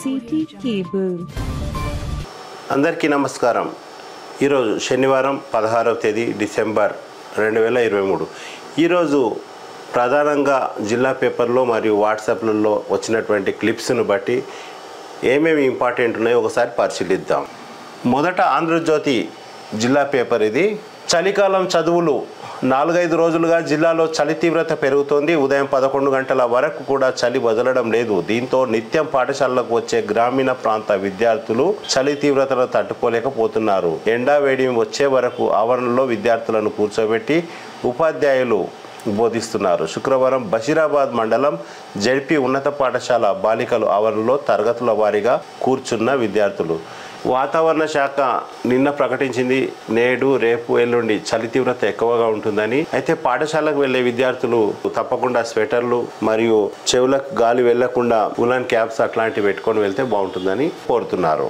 City cable. అందరికీ నమస్కారం. ఈరోజు శనివారం 16వ తేదీ డిసెంబర్ 2023. ఈరోజు ప్రధానంగా జిల్లా పేపర్లో మరియు వాట్సాప్లలో వచ్చినటువంటి క్లిప్స్ను బట్టి ఏమేమి ఇంపార్టెంట్ ఉన్నాయో ఒకసారి పరిశీలిద్దాం. మొదట ఆంధ్రజ్యోతి జిల్లా పేపర్ ఇది. చలికాలం చదువులు 4-5 రోజులుగా జిల్లాలో చలి తీవ్రత పెరుగుతోంది. ఉదయం 11 గంటల వరకు కూడా చలి వదలడం లేదు. దీంతో నిత్యం పాఠశాలలకు వచ్చే గ్రామీణ ప్రాంత విద్యార్థులు చలి తీవ్రతను తట్టుకోలేకపోతున్నారు. ఎండా వేడి వచ్చే వరకు ఆవరణలో విద్యార్థులను కూర్చోబెట్టి ఉపాధ్యాయులు బోధిస్తున్నారు. శుక్రవారం బషీరాబాద్ మండలం జెడ్పీ ఉన్నత పాఠశాల బాలికలు ఆవరణలో తరగతుల వారీగా కూర్చున్న విద్యార్థులు. వాతావరణ శాఖ నిన్న ప్రకటించింది నేడు రేపు ఎల్లుండి చలి తీవ్రత ఎక్కువగా ఉంటుందని. అయితే పాఠశాలకు వెళ్లే విద్యార్థులు తప్పకుండా స్వెటర్లు మరియు చెవులకు గాలి వెళ్లకుండా ఉలన్ క్యాప్స్ అట్లాంటివి పెట్టుకొని వెళ్తే బాగుంటుందని కోరుతున్నారు.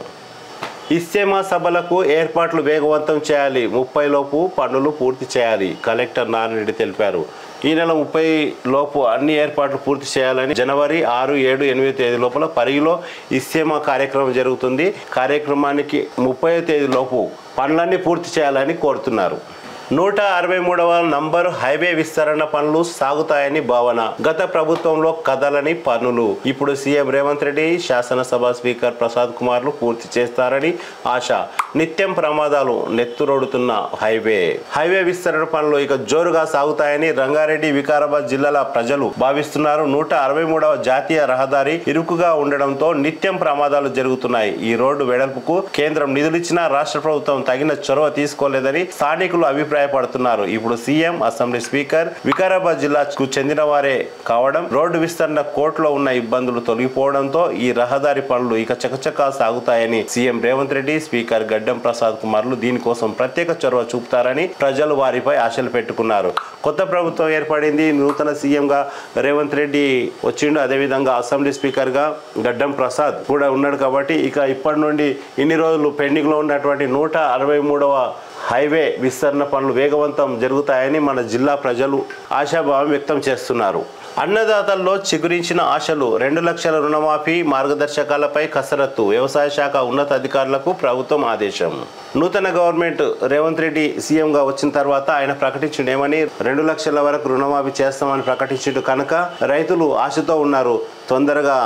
ఇస్తేమా సభలకు ఏర్పాట్లు వేగవంతం చేయాలి. 30 లోపు పనులు పూర్తి చేయాలి. కలెక్టర్ నారాయణరెడ్డి తెలిపారు. ఈ నెల 30 లోపు అన్ని ఏర్పాట్లు పూర్తి చేయాలని జనవరి 6, 7, 8 తేదీ లోపల పరిగిలో ఇస్తేమా కార్యక్రమం జరుగుతుంది. కార్యక్రమానికి 30వ తేదీ లోపు పనులన్నీ పూర్తి చేయాలని కోరుతున్నారు. 163వ నంబరు హైవే విస్తరణ పనులు సాగుతాయని భావన. గత ప్రభుత్వంలో కదలని పనులు ఇప్పుడు సీఎం రేవంత్ రెడ్డి, శాసనసభ స్పీకర్ ప్రసాద్ కుమార్లు పూర్తి చేస్తారని ఆశ. నిత్యం ప్రమాదాలు నెత్తురొడుతున్న హైవే విస్తరణ పనులు ఇక జోరుగా సాగుతాయని రంగారెడ్డి, వికారాబాద్ జిల్లాల ప్రజలు భావిస్తున్నారు. 163వ జాతీయ రహదారి ఇరుకుగా ఉండడంతో నిత్యం ప్రమాదాలు జరుగుతున్నాయి. ఈ రోడ్డు వెడల్పుకు కేంద్రం నిధులిచ్చినా రాష్ట్ర ప్రభుత్వం తగిన చొరవ తీసుకోలేదని స్థానికులు అభిప్రాయపడుతున్నారు. ఇప్పుడు సీఎం, అసెంబ్లీ స్పీకర్ వికారాబాద్ జిల్లాకు చెందిన వారే కావడం, రోడ్డు విస్తరణ కోర్టులో ఉన్న ఇబ్బందులు తొలగిపోవడంతో ఈ రహదారి పనులు ఇక చకచకా సాగుతాయని సీఎం రేవంత్ రెడ్డి, స్పీకర్ గడ్డం ప్రసాద్ కుమార్లు దీనికోసం ప్రత్యేక చొరవ చూపుతారని ప్రజలు వారిపై ఆశలు పెట్టుకున్నారు. కొత్త ప్రభుత్వం ఏర్పడింది. నూతన సీఎంగా రేవంత్ రెడ్డి వచ్చిండు. అదేవిధంగా అసెంబ్లీ స్పీకర్గా గడ్డం ప్రసాద్ కూడా ఉన్నాడు. కాబట్టి ఇక ఇప్పటి నుండి ఇన్ని రోజులు పెండింగ్లో ఉన్నటువంటి 163వ హైవే విస్తరణ పనులు వేగవంతం జరుగుతాయని మన జిల్లా ప్రజలు ఆశాభావం వ్యక్తం చేస్తున్నారు. అన్నదాతల్లో చిగురించిన ఆశలు. 2 లక్షల రుణమాఫీ మార్గదర్శకాలపై కసరత్తు. వ్యవసాయ శాఖ ఉన్నతాధికారులకు ప్రభుత్వం ఆదేశం. నూతన గవర్నమెంట్ రేవంత్ రెడ్డి సీఎంగా వచ్చిన తర్వాత ఆయన ప్రకటించిండేమని 2 లక్షల వరకు రుణమాఫీ చేస్తామని ప్రకటించిండు కనుక రైతులు ఆశతో ఉన్నారు. తొందరగా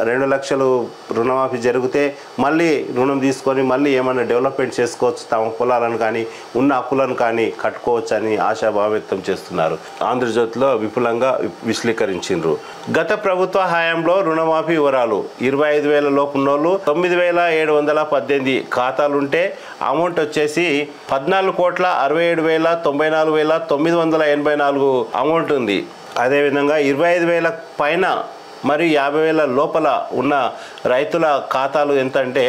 2 లక్షలు రుణమాఫీ జరిగితే మళ్ళీ రుణం తీసుకొని మళ్ళీ ఏమైనా డెవలప్మెంట్ చేసుకోవచ్చు, తమ పొలాలను కానీ ఉన్న అప్పులను కానీ కట్టుకోవచ్చు అని ఆశాభావం వ్యక్తం చేస్తున్నారు. ఆంధ్రజ్యోతిలో విపులంగా విశ్లేషించారు. గత ప్రభుత్వ హయాంలో రుణమాఫీ వివరాలు. 25,000 లోపు ఉన్నోళ్ళు 9,718 ఖాతాలుంటే అమౌంట్ వచ్చేసి 14,67,94,984 అమౌంట్ ఉంది. అదేవిధంగా 25,000 పైన మరియు 50,000 లోపల ఉన్న రైతుల ఖాతాలు ఎంత అంటే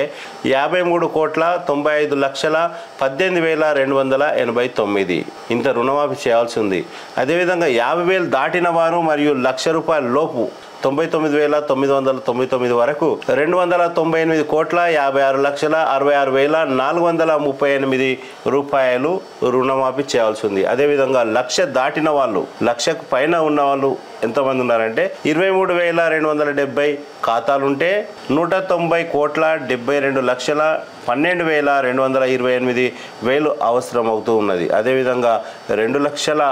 53,95,18,289 ఇంత రుణమాఫీ చేయాల్సి ఉంది. అదేవిధంగా 50,000 దాటిన వారు మరియు ₹1,00,000 లోపు 99,999 వరకు 296,56,438 రుణమాఫీ చేయాల్సి ఉంది. అదేవిధంగా 1,00,000 దాటిన వాళ్ళు, 1,00,000కు పైన ఉన్న వాళ్ళు ఎంతమంది ఉన్నారంటే 23,270 ఖాతాలుంటే 190,72,12,228 అవసరం అవుతూ ఉన్నది. అదేవిధంగా 2 లక్షల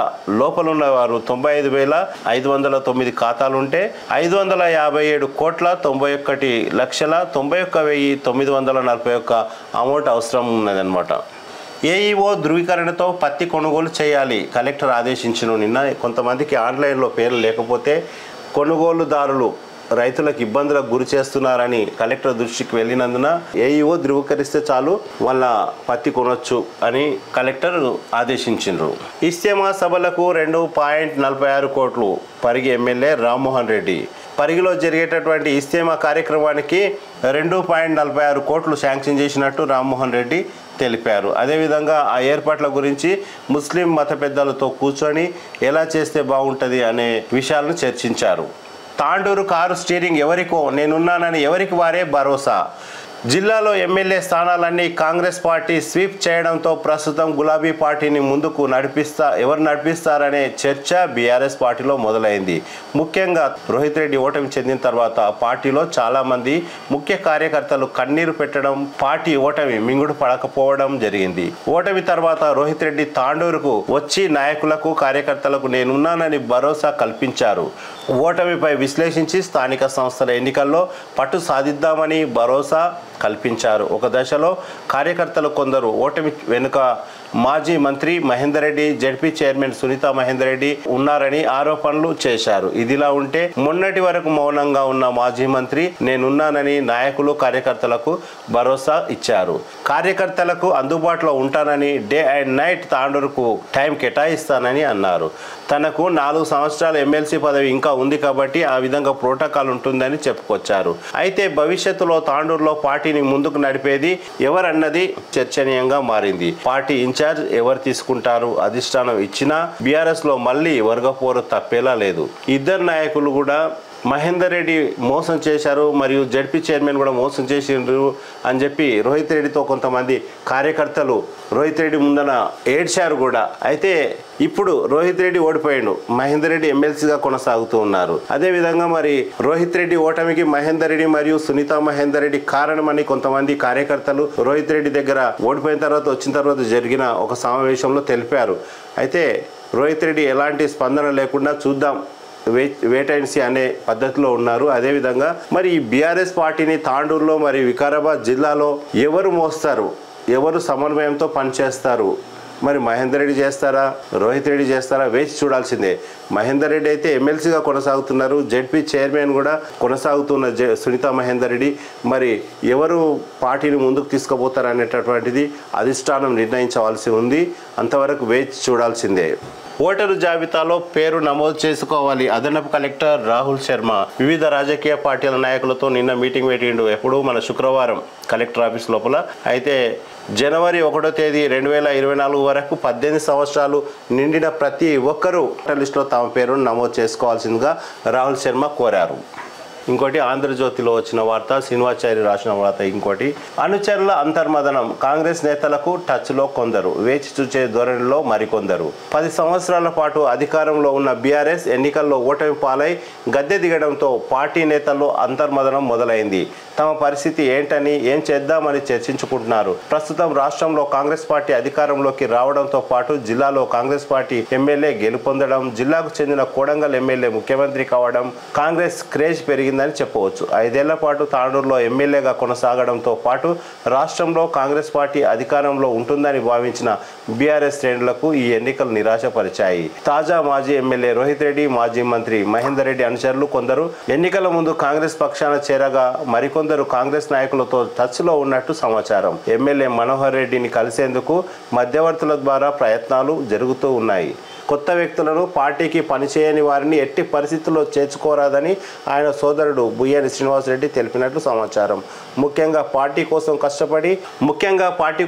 లోపల ఉన్నవారు 95,509 ఖాతాలుంటే 551,91,91,941 అమౌంట్ అవసరం ఉన్నదన్నమాట. ఏఈఓ ధృవీకరణతో పత్తి కొనుగోలు చేయాలి. కలెక్టర్ ఆదేశించిన. నిన్న కొంతమందికి ఆన్లైన్లో పేర్లు లేకపోతే కొనుగోలుదారులు రైతులకు ఇబ్బందులకు గురి చేస్తున్నారని కలెక్టర్ దృష్టికి వెళ్ళినందున ఏఈఓ ధృవీకరిస్తే చాలు వాళ్ళ పత్తి కొనొచ్చు అని కలెక్టర్ ఆదేశించారు. ఇస్తేమా సభలకు 2.46 కోట్లు పరిగి ఎమ్మెల్యే రామ్మోహన్ రెడ్డి. పరిగిలో జరిగేటటువంటి ఇస్తేమా కార్యక్రమానికి 2.46 కోట్లు శాంక్షన్ చేసినట్టు రామ్మోహన్ రెడ్డి తెలిపారు. అదేవిధంగా ఆ ఏర్పాట్ల గురించి ముస్లిం మత పెద్దలతో కూర్చొని ఎలా చేస్తే బాగుంటుంది అనే విషయాలను చర్చించారు. తాండూరు కారు స్టీరింగ్ ఎవరికో, నేనున్నానని ఎవరికి వారే భరోసా. జిల్లాలో ఎమ్మెల్యే స్థానాలన్నీ కాంగ్రెస్ పార్టీ స్వీప్ చేయడంతో ప్రస్తుతం గులాబీ పార్టీని ముందుకు ఎవరు నడిపిస్తారనే చర్చ బీఆర్ఎస్ పార్టీలో మొదలైంది. ముఖ్యంగా రోహిత్ రెడ్డి ఓటమి చెందిన తర్వాత పార్టీలో చాలా మంది ముఖ్య కార్యకర్తలు కన్నీరు పెట్టడం, పార్టీ ఓటమి మింగుడు పడకపోవడం జరిగింది. ఓటమి తర్వాత రోహిత్ రెడ్డి తాండూరుకు వచ్చి నాయకులకు కార్యకర్తలకు నేనున్నానని భరోసా కల్పించారు. ఓటమిపై విశ్లేషించి స్థానిక సంస్థల ఎన్నికల్లో పట్టు సాధిద్దామని భరోసా కల్పించారు. ఒక దశలో కార్యకర్తలు కొందరు ఓటమి వెనుక మాజీ మంత్రి మహేందర్ రెడ్డి, జెడ్పీ చైర్మన్ సునీతా మహేందర్ రెడ్డి ఉన్నారని ఆరోపణలు చేశారు. ఇదిలా ఉంటే మొన్నటి వరకు మౌనంగా ఉన్న మాజీ మంత్రి నేనున్నానని నాయకులు కార్యకర్తలకు భరోసా ఇచ్చారు. కార్యకర్తలకు అందుబాటులో ఉంటానని, డే అండ్ నైట్ తాండూరుకు టైం కేటాయిస్తానని అన్నారు. తనకు 4 సంవత్సరాల ఎమ్మెల్సీ పదవి ఇంకా ఉంది కాబట్టి ఆ విధంగా ప్రోటోకాల్ ఉంటుందని చెప్పుకొచ్చారు. అయితే భవిష్యత్తులో తాండూరులో పార్టీని ముందుకు నడిపేది ఎవరన్నది చర్చనీయంగా మారింది. పార్టీ ఇన్ఛార్జ్ ఎవరు తీసుకుంటారు? అధిష్టానం ఇచ్చినా బీఆర్ఎస్ లో మళ్ళీ వర్గపోరు తప్పేలా లేదు. ఇద్దరు నాయకులు కూడా మహేందర్ రెడ్డి మోసం చేశారు, మరియు జెడ్పీ చైర్మన్ కూడా మోసం చేసిండ్రు అని చెప్పి రోహిత్ రెడ్డితో కొంతమంది కార్యకర్తలు రోహిత్ రెడ్డి ముందన ఏడ్చారు కూడా. అయితే ఇప్పుడు రోహిత్ రెడ్డి ఓడిపోయాడు, మహేందర్ రెడ్డి ఎమ్మెల్సీగా కొనసాగుతూ ఉన్నారు. అదేవిధంగా మరి రోహిత్ రెడ్డి ఓటమికి మహేందర్ రెడ్డి మరియు సునీతా మహేందర్ రెడ్డి కారణమని కొంతమంది కార్యకర్తలు రోహిత్ రెడ్డి దగ్గర ఓడిపోయిన తర్వాత వచ్చిన తర్వాత జరిగిన ఒక సమావేశంలో తెలిపారు. అయితే రోహిత్ రెడ్డి ఎలాంటి స్పందన లేకుండా చూద్దాం వెయిట్ అండ్ సీ అనే పద్ధతిలో ఉన్నారు. అదేవిధంగా మరి ఈ బీఆర్ఎస్ పార్టీని తాండూరులో మరియు వికారాబాద్ జిల్లాలో ఎవరు మోస్తారు, ఎవరు సమన్వయంతో పనిచేస్తారు? మరి మహేందర్ రెడ్డి చేస్తారా, రోహిత్ రెడ్డి చేస్తారా? వేచి చూడాల్సిందే. మహేందర్ రెడ్డి అయితే ఎమ్మెల్సీగా కొనసాగుతున్నారు, జెడ్పీ చైర్మన్ కూడా కొనసాగుతున్న సునీతా మహేందర్ రెడ్డి. మరి ఎవరు పార్టీని ముందుకు తీసుకుపోతారు అనేటటువంటిది అధిష్టానం నిర్ణయించవలసి ఉంది. అంతవరకు వేచి చూడాల్సిందే. ఓటరు జాబితాలో పేరు నమోదు చేసుకోవాలి. అదనపు కలెక్టర్ రాహుల్ శర్మ వివిధ రాజకీయ పార్టీల నాయకులతో నిన్న మీటింగ్ పెట్టిండు. ఎప్పుడు మన శుక్రవారం కలెక్టర్ ఆఫీస్ లోపల. అయితే జనవరి 1వ తేదీ 2024 వరకు 18 సంవత్సరాలు నిండిన ప్రతి ఒక్కరూ ఓటర్ లిస్టులో తమ పేరును నమోదు చేసుకోవాల్సిందిగా రాహుల్ శర్మ కోరారు. ఇంకోటి ఆంధ్రజ్యోతిలో వచ్చిన వార్త, శ్రీనివాచారి రాసిన వార్త. ఇంకోటి అనుచరుల అంతర్మదనం, కాంగ్రెస్ నేతలకు టచ్లో కొందరు, వేచి చూచే ధోరణిలో మరికొందరు. 10 సంవత్సరాల పాటు అధికారంలో ఉన్న బీఆర్ఎస్ ఎన్నికల్లో ఓటమి పాలై గద్దె దిగడంతో పార్టీ నేతల్లో అంతర్మదనం మొదలైంది. తమ పరిస్థితి ఏంటని, ఏం చేద్దామని చర్చించుకుంటున్నారు. ప్రస్తుతం రాష్ట్రంలో కాంగ్రెస్ పార్టీ అధికారంలోకి రావడంతో పాటు జిల్లాలో కాంగ్రెస్ పార్టీ ఎమ్మెల్యే గెలుపొందడం, జిల్లాకు చెందిన కోడంగల్ ఎమ్మెల్యే ముఖ్యమంత్రి కావడం కాంగ్రెస్ క్రేజ్ పెరిగిందని చెప్పవచ్చు. 5 ఏళ్ల పాటు తాండూరులో ఎమ్మెల్యేగా కొనసాగడంతో పాటు రాష్ట్రంలో కాంగ్రెస్ పార్టీ అధికారంలో ఉంటుందని భావించిన బీఆర్ఎస్ శ్రేణులకు ఈ ఎన్నికలు నిరాశపరిచాయి. తాజా మాజీ ఎమ్మెల్యే రోహిత్ రెడ్డి, మాజీ మంత్రి మహేందర్ రెడ్డి అనుచరులు కొందరు ఎన్నికల ముందు కాంగ్రెస్ పక్షాన చేరగా మరికొందరు కాంగ్రెస్ నాయకులతో టచ్లో ఉన్నట్టు సమాచారం. ఎమ్మెల్యే మనోహర్ రెడ్డిని కలిసేందుకు మధ్యవర్తుల ద్వారా ప్రయత్నాలు జరుగుతూ ఉన్నాయి. కొత్త వ్యక్తులను, పార్టీకి పనిచేయని వారిని ఎట్టి పరిస్థితుల్లో చేర్చుకోరాదని ఆయన సోదరుడు బుయ్యేని శ్రీనివాసరెడ్డి తెలిపినట్లు సమాచారం. ముఖ్యంగా పార్టీ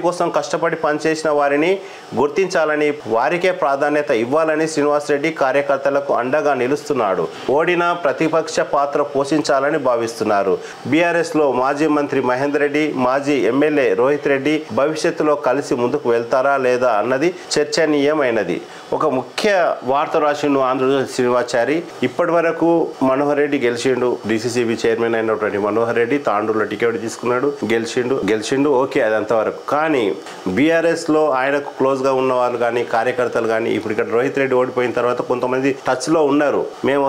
కోసం కష్టపడి పనిచేసిన వారిని గుర్తించాలని, వారికే ప్రాధాన్యత ఇవ్వాలని శ్రీనివాసరెడ్డి కార్యకర్తలకు అండగా నిలుస్తున్నాడు. ఓడినా ప్రతిపక్ష పాత్ర పోషించాలని భావిస్తున్నారు. బీఆర్ఎస్లో మాజీ మంత్రి మహేందర్ రెడ్డి, మాజీ ఎమ్మెల్యే రోహిత్ రెడ్డి భవిష్యత్తులో కలిసి ముందుకు వెళ్తారా లేదా అన్నది చర్చనీయమైనది. ఒక ముఖ్య వార్త రాసిండు ఆంధ్రజ్యోతి శ్రీనివాచారి. ఇప్పటి వరకు మనోహర్ రెడ్డి గెలిచిండు, డీసీసీబీ చైర్మన్ అయినటువంటి మనోహర్ రెడ్డి తాండూరులో టికెట్ తీసుకున్నాడు, గెలిచిండు ఓకే, అదంతా వరకు. కానీ బీఆర్ఎస్ లో ఆయనకు క్లోజ్ గా ఉన్న వాళ్ళు కానీ, కార్యకర్తలు కానీ, ఇప్పుడు ఇక్కడ రోహిత్ రెడ్డి ఓడిపోయిన తర్వాత కొంతమంది టచ్ లో ఉన్నారు. మేము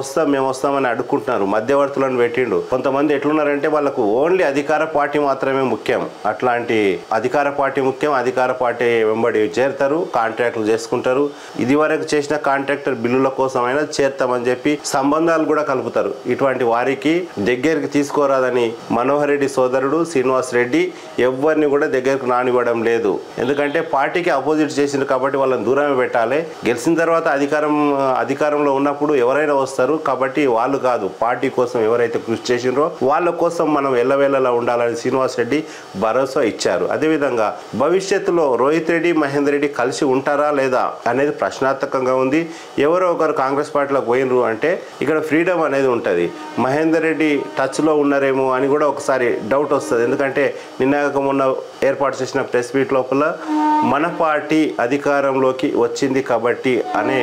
వస్తామని అడుక్కుంటున్నారు, మధ్యవర్తులను పెట్టిండు. కొంతమంది ఎట్లున్నారంటే వాళ్ళకు ఓన్లీ అధికార పార్టీ మాత్రమే ముఖ్యం. అట్లాంటి అధికార పార్టీ ముఖ్యం, అధికార పార్టీ వెంబడి చేరుతారు, కాంట్రాక్టులు చేసుకుంటారు. ఇది వరకు చేసిన కాంట్రాక్టర్ బిల్లుల కోసమైనా చేర్తామని చెప్పి సంబంధాలు కూడా కలుపుతారు. ఇటువంటి వారికి దగ్గరికి తీసుకోరాదని మనోహర్ రెడ్డి సోదరుడు శ్రీనివాస్ రెడ్డి ఎవరిని కూడా దగ్గరకు రానివ్వడం లేదు. ఎందుకంటే పార్టీకి అపోజిట్ చేసింది కాబట్టి వాళ్ళని దూరమే పెట్టాలి. గెలిచిన తర్వాత అధికారంలో ఉన్నప్పుడు ఎవరైనా వస్తారు కాబట్టి వాళ్ళు కాదు, పార్టీ కోసం ఎవరైతే కృషి చేసిండ్రో వాళ్ళ కోసం మనం ఎల్లవేళలా ఉండాలని శ్రీనివాస్ రెడ్డి భరోసా ఇచ్చారు. అదేవిధంగా భవిష్యత్తులో రోహిత్ రెడ్డి, మహేందర్ రెడ్డి కలిసి ఉంటారా లేదా అనేది ప్రశ్నార్థకంగా రకంగా ఉంది. ఎవరో ఒకరు కాంగ్రెస్ పార్టీలోకి పోయినరు అంటే ఇక్కడ ఫ్రీడమ్ అనేది ఉంటుంది. మహేందర్ రెడ్డి టచ్లో ఉన్నారేమో అని కూడా ఒకసారి డౌట్ వస్తుంది. ఎందుకంటే నిన్న మొన్న ఏర్పాటు చేసిన ప్రెస్ మీట్ లోపల మన పార్టీ అధికారంలోకి వచ్చింది కాబట్టి అనే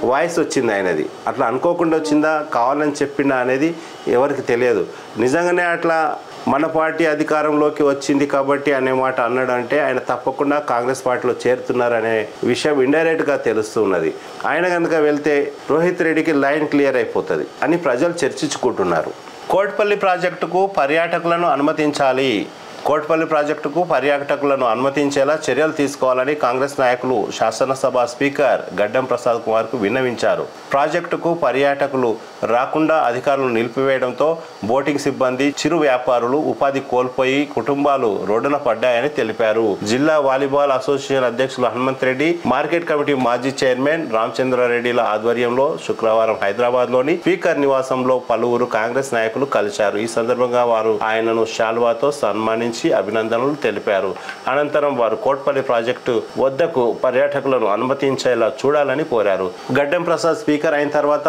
వాయిస్ వచ్చింది ఆయనది. అట్లా అనుకోకుండా వచ్చిందా, కావాలని చెప్పిందా అనేది ఎవరికి తెలియదు. నిజంగానే అట్లా మన పార్టీ అధికారంలోకి వచ్చింది కాబట్టి అనే మాట అన్నాడంటే ఆయన తప్పకుండా కాంగ్రెస్ పార్టీలో చేరుతున్నారనే విషయం ఇండైరెక్ట్గా తెలుస్తున్నది. ఆయన కనుక వెళ్తే రోహిత్ రెడ్డికి లైన్ క్లియర్ అయిపోతుంది అని ప్రజలు చర్చించుకుంటున్నారు. కోట్పల్లి ప్రాజెక్టుకు పర్యాటకులను అనుమతించాలి. కోట్పల్లి ప్రాజెక్టుకు పర్యాటకులను అనుమతించేలా చర్యలు తీసుకోవాలని కాంగ్రెస్ నాయకులు శాసనసభ స్పీకర్ గడ్డం ప్రసాద్ కుమార్కు విన్నవించారు. ప్రాజెక్టుకు పర్యాటకులు రాకుండా అధికారులు నిలిపివేయడంతో బోటింగ్ సిబ్బంది, చిరు వ్యాపారులు ఉపాధి కోల్పోయి కుటుంబాలు రోడ్డున పడ్డాయని తెలిపారు. జిల్లా వాలీబాల్ అసోసియేషన్ అధ్యక్షులు హనుమంత్ రెడ్డి, మార్కెట్ కమిటీ మాజీ చైర్మన్ రామచంద్రారెడ్డిల ఆధ్వర్యంలో శుక్రవారం హైదరాబాద్లోని స్పీకర్ నివాసంలో పలువురు కాంగ్రెస్ నాయకులు కలిశారు. ఈ సందర్భంగా వారు ఆయనను శాల్వాతో సన్మానించి అభినందనలు తెలిపారు. అనంతరం వారు కోట్పల్లి ప్రాజెక్టు వద్దకు పర్యాటకులను అనుమతించేలా చూడాలని కోరారు. గడ్డం ప్రసాద్ స్పీకర్ అయిన తర్వాత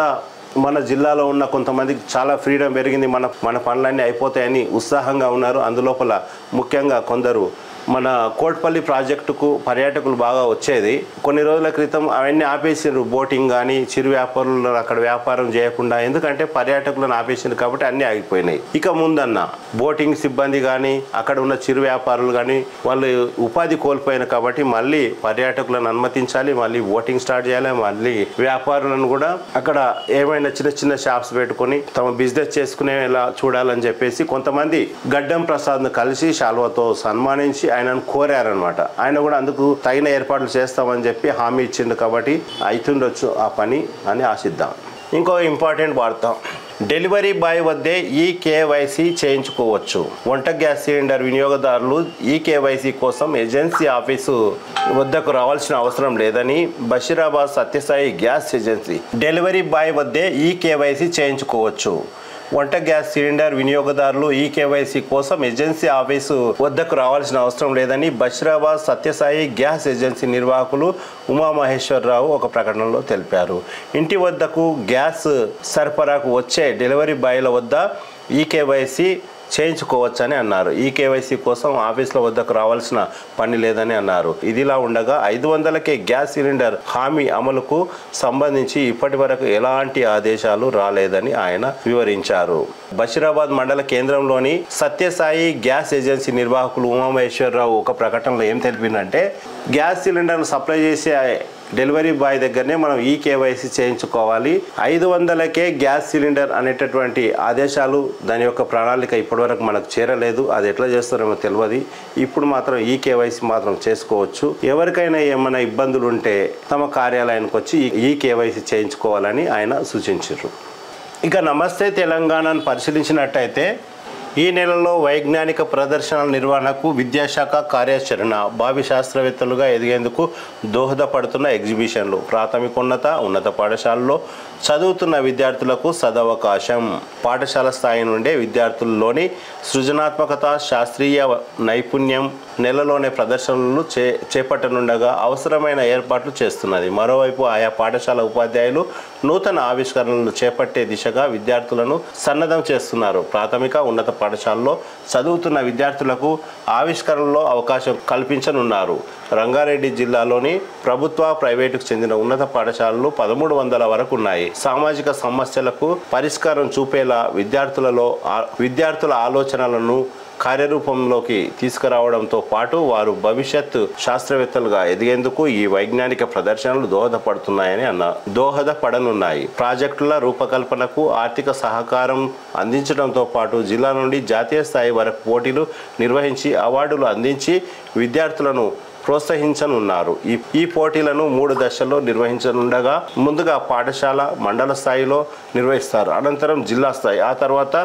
మన జిల్లాలో ఉన్న కొంతమందికి చాలా ఫ్రీడమ్ పెరిగింది, మన పనులన్నీ అయిపోతాయని ఉత్సాహంగా ఉన్నారు. అందులోపల ముఖ్యంగా కొందరు మన కోట్పల్లి ప్రాజెక్టుకు పర్యాటకులు బాగా వచ్చేది. కొన్ని రోజుల క్రితం అవన్నీ ఆపేసారు. బోటింగ్ కానీ చిరు వ్యాపారులు అక్కడ వ్యాపారం చేయకుండా, ఎందుకంటే పర్యాటకులను ఆపేసారు కాబట్టి అన్నీ ఆగిపోయినాయి. ఇక ముందన్న బోటింగ్ సిబ్బంది కానీ అక్కడ ఉన్న చిరు వ్యాపారులు కానీ వాళ్ళు ఉపాధి కోల్పోయిన కాబట్టి మళ్ళీ పర్యాటకులను అనుమతించాలి, మళ్ళీ బోటింగ్ స్టార్ట్ చేయాలి, మళ్ళీ వ్యాపారులను కూడా అక్కడ ఏమైనా చిన్న చిన్న షాప్స్ పెట్టుకొని తమ బిజినెస్ చేసుకునేలా చూడాలని చెప్పేసి కొంతమంది గడ్డం ప్రసాద్ను కలిసి శాల్వాతో సన్మానించి ఆయనను కోరారనమాట. ఆయన కూడా అందుకు తగిన ఏర్పాట్లు చేస్తామని చెప్పి హామీ ఇచ్చిండు కాబట్టి అవుతుండొచ్చు ఆ పని అని ఆశిద్దాం. ఇంకో ఇంపార్టెంట్ వార్త, డెలివరీ బాయ్ వద్దే ఈకేవైసీ చేయించుకోవచ్చు. వంట గ్యాస్ సిలిండర్ వినియోగదారులు ఈకేవైసీ కోసం ఏజెన్సీ ఆఫీసు వద్దకు రావాల్సిన అవసరం లేదని Basheerabad Satyasai gas agency delivery boy వద్దే ఈకేవైసీ చేయించుకోవచ్చు. వంట గ్యాస్ సిలిండర్ వినియోగదారులు ఈకేవైసీ కోసం ఏజెన్సీ ఆఫీసు వద్దకు రావాల్సిన అవసరం లేదని బషీరాబాద్ సత్యసాయి గ్యాస్ ఏజెన్సీ నిర్వాహకులు ఉమామహేశ్వరరావు ఒక ప్రకటనలో తెలిపారు. ఇంటి వద్దకు గ్యాస్ సరఫరాకు వచ్చే డెలివరీ బాయ్ల వద్ద ఈకేవైసీ చేయించుకోవచ్చని అన్నారు. ఈకేవైసీ కోసం ఆఫీసుల వద్దకు రావాల్సిన పని లేదని అన్నారు. ఇదిలా ఉండగా 500కే గ్యాస్ సిలిండర్ హామీ అమలుకు సంబంధించి ఇప్పటి వరకు ఎలాంటి ఆదేశాలు రాలేదని ఆయన వివరించారు. బషీరాబాద్ మండల కేంద్రంలోని సత్యసాయి గ్యాస్ ఏజెన్సీ నిర్వాహకులు ఉమామహేశ్వరరావు ఒక ప్రకటనలో ఏం తెలిపిందంటే, గ్యాస్ సిలిండర్ను సప్లై చేసే డెలివరీ బాయ్ దగ్గరనే మనం ఈకేవైసీ చేయించుకోవాలి. 500కే గ్యాస్ సిలిండర్ అనేటటువంటి ఆదేశాలు, దాని యొక్క ప్రణాళిక ఇప్పటివరకు మనకు చేరలేదు. అది ఎట్లా చేస్తారేమో తెలియదు. ఇప్పుడు మాత్రం ఈకేవైసీ మాత్రం చేసుకోవచ్చు. ఎవరికైనా ఏమైనా ఇబ్బందులు ఉంటే తమ కార్యాలయానికి వచ్చి ఈకేవైసీ చేయించుకోవాలని ఆయన సూచించారు. ఇక నమస్తే తెలంగాణను పరిశీలించినట్టయితే ఈ నెలలో వైజ్ఞానిక ప్రదర్శనల నిర్వహణకు విద్యాశాఖ కార్యాచరణ, భావి శాస్త్రవేత్తలుగా ఎదిగేందుకు దోహదపడుతున్న ఎగ్జిబిషన్లు, ప్రాథమికోన్నత ఉన్నత పాఠశాలలో చదువుతున్న విద్యార్థులకు సదవకాశం. పాఠశాల స్థాయి నుండే విద్యార్థుల్లోని సృజనాత్మకత, శాస్త్రీయ నైపుణ్యం నెలలోనే ప్రదర్శనలు చేపట్టనుండగా అవసరమైన ఏర్పాట్లు చేస్తున్నది. మరోవైపు ఆయా పాఠశాల ఉపాధ్యాయులు నూతన ఆవిష్కరణలు చేపట్టే దిశగా విద్యార్థులను సన్నద్ధం చేస్తున్నారు. ప్రాథమిక ఉన్నత పాఠశాలలో చదువుతున్న విద్యార్థులకు ఆవిష్కరణలో అవకాశం కల్పించనున్నారు. రంగారెడ్డి జిల్లాలోని ప్రభుత్వ, ప్రైవేటుకు చెందిన ఉన్నత పాఠశాలలు 1300 వరకు ఉన్నాయి. సామాజిక సమస్యలకు పరిష్కారం చూపేలా విద్యార్థుల ఆలోచనలను కార్యరూపంలోకి తీసుకురావడంతో పాటు వారు భవిష్యత్తు శాస్త్రవేత్తలుగా ఎదిగేందుకు ఈ వైజ్ఞానిక ప్రదర్శనలు దోహదపడనున్నాయి. ప్రాజెక్టుల రూపకల్పనకు ఆర్థిక సహకారం అందించడంతో పాటు జిల్లా నుండి జాతీయ స్థాయి వరకు పోటీలు నిర్వహించి అవార్డులు అందించి విద్యార్థులను ప్రోత్సహించనున్నారు. ఈ పోటీలను 3 దశల్లో నిర్వహించనుండగా ముందుగా పాఠశాల, మండల స్థాయిలో నిర్వహిస్తారు. అనంతరం జిల్లా స్థాయి, ఆ తర్వాత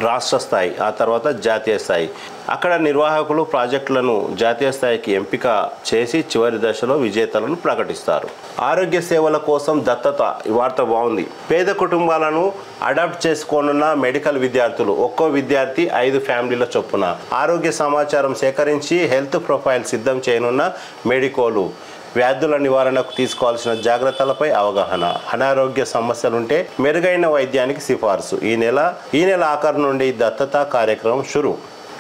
రాష్ట్ర స్థాయి, ఆ తర్వాత జాతీయ స్థాయి. అక్కడ నిర్వాహకులు ప్రాజెక్టులను జాతీయ స్థాయికి ఎంపిక చేసి చివరి దశలో విజేతలను ప్రకటిస్తారు. ఆరోగ్య సేవల కోసం దత్తత, ఈ వార్త బాగుంది. పేద కుటుంబాలను అడాప్ట్ చేసుకోనున్న మెడికల్ విద్యార్థులు, ఒక్కో విద్యార్థి 5 ఫ్యామిలీల చొప్పున ఆరోగ్య సమాచారం సేకరించి హెల్త్ ప్రొఫైల్ సిద్ధం చేయనున్న మెడికోలు వ్యాధుల నివారణకు తీసుకోవాల్సిన జాగ్రత్తలపై అవగాహన, అనారోగ్య సమస్యలుంటే మెరుగైన వైద్యానికి సిఫార్సు. ఈ నెల ఆఖరు నుండి దత్తత కార్యక్రమం షురు.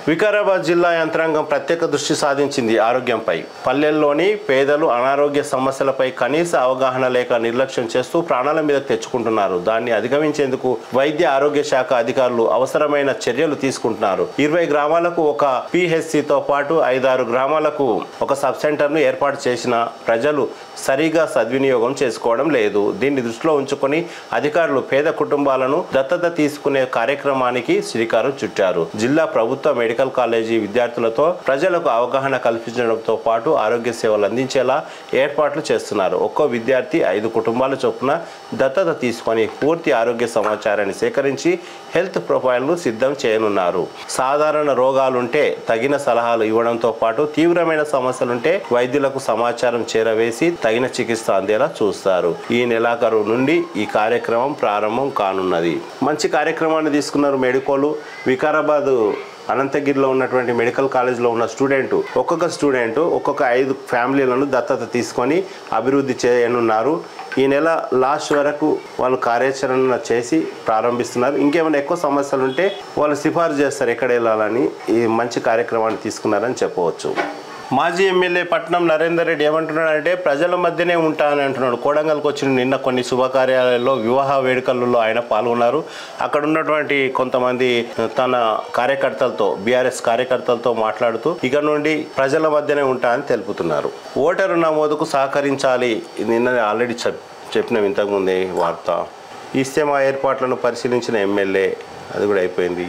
వికారాబాద్ జిల్లా యంత్రాంగం ప్రత్యేక దృష్టి సాధించింది ఆరోగ్యంపై. పల్లెల్లోని పేదలు అనారోగ్య సమస్యలపై కనీస అవగాహన లేక నిర్లక్ష్యం చేస్తూ ప్రాణాల మీద తెచ్చుకుంటున్నారు. దాన్ని అధిగమించేందుకు వైద్య ఆరోగ్య శాఖ అధికారులు అవసరమైన చర్యలు తీసుకుంటున్నారు. 20 గ్రామాలకు ఒక పిహెచ్సితో పాటు 5-6 గ్రామాలకు ఒక సబ్ సెంటర్ను ఏర్పాటు చేసిన ప్రజలు సరిగా సద్వినియోగం చేసుకోవడం లేదు. దీన్ని దృష్టిలో ఉంచుకొని అధికారులు పేద కుటుంబాలను దత్తత తీసుకునే కార్యక్రమానికి శ్రీకారం చుట్టారు. జిల్లా ప్రభుత్వ మెడికల్ కాలేజీ విద్యార్థులతో ప్రజలకు అవగాహన కల్పించడంతో పాటు ఆరోగ్య సేవలు అందించేలా ఏర్పాట్లు చేస్తున్నారు. ఒక్కో విద్యార్థి 5 కుటుంబాల చొప్పున దత్తత తీసుకొని పూర్తి ఆరోగ్య సమాచారాన్ని సేకరించి హెల్త్ ప్రొఫైల్ను సిద్ధం చేయనున్నారు. సాధారణ రోగాలుంటే తగిన సలహాలు ఇవ్వడంతో పాటు తీవ్రమైన సమస్యలుంటే వైద్యులకు సమాచారం చేరవేసి తగిన చికిత్స అందేలా చూస్తారు. ఈ నెలాఖరు నుండి ఈ కార్యక్రమం ప్రారంభం కానున్నది. మంచి కార్యక్రమాన్ని తీసుకున్నారు మెడికోలు. వికారాబాద్ అనంతగిరిలో ఉన్నటువంటి మెడికల్ కాలేజ్లో ఉన్న ఒక్కొక్క స్టూడెంట్ ఒక్కొక్క 5 ఫ్యామిలీలను దత్తత తీసుకొని అభివృద్ధి చేయనున్నారు. ఈ నెల లాస్ట్ వరకు వాళ్ళు కార్యాచరణ చేసి ప్రారంభిస్తున్నారు. ఇంకేమైనా ఎక్కువ సమస్యలు ఉంటే వాళ్ళు సిఫార్సు చేస్తారు ఎక్కడ వెళ్ళాలని. ఈ మంచి కార్యక్రమాన్ని తీసుకున్నారని చెప్పవచ్చు. మాజీ ఎమ్మెల్యే పట్నం నరేందర్ రెడ్డి ఏమంటున్నాడంటే ప్రజల మధ్యనే ఉంటానని అంటున్నాడు. కోడంగల్కి వచ్చిన నిన్న కొన్ని శుభకార్యాలయాల్లో వివాహ వేడుకలలో ఆయన పాల్గొన్నారు. అక్కడ ఉన్నటువంటి కొంతమంది తన కార్యకర్తలతో బీఆర్ఎస్ కార్యకర్తలతో మాట్లాడుతూ ఇక నుండి ప్రజల మధ్యనే ఉంటానని తెలుపుతున్నారు. ఓటరు నమోదుకు సహకరించాలి. నిన్న ఆల్రెడీ చెప్పినాం ఇంతకుముందే వార్త. ఇస్తేమా ఏర్పాట్లను పరిశీలించిన ఎమ్మెల్యే అది కూడా అయిపోయింది.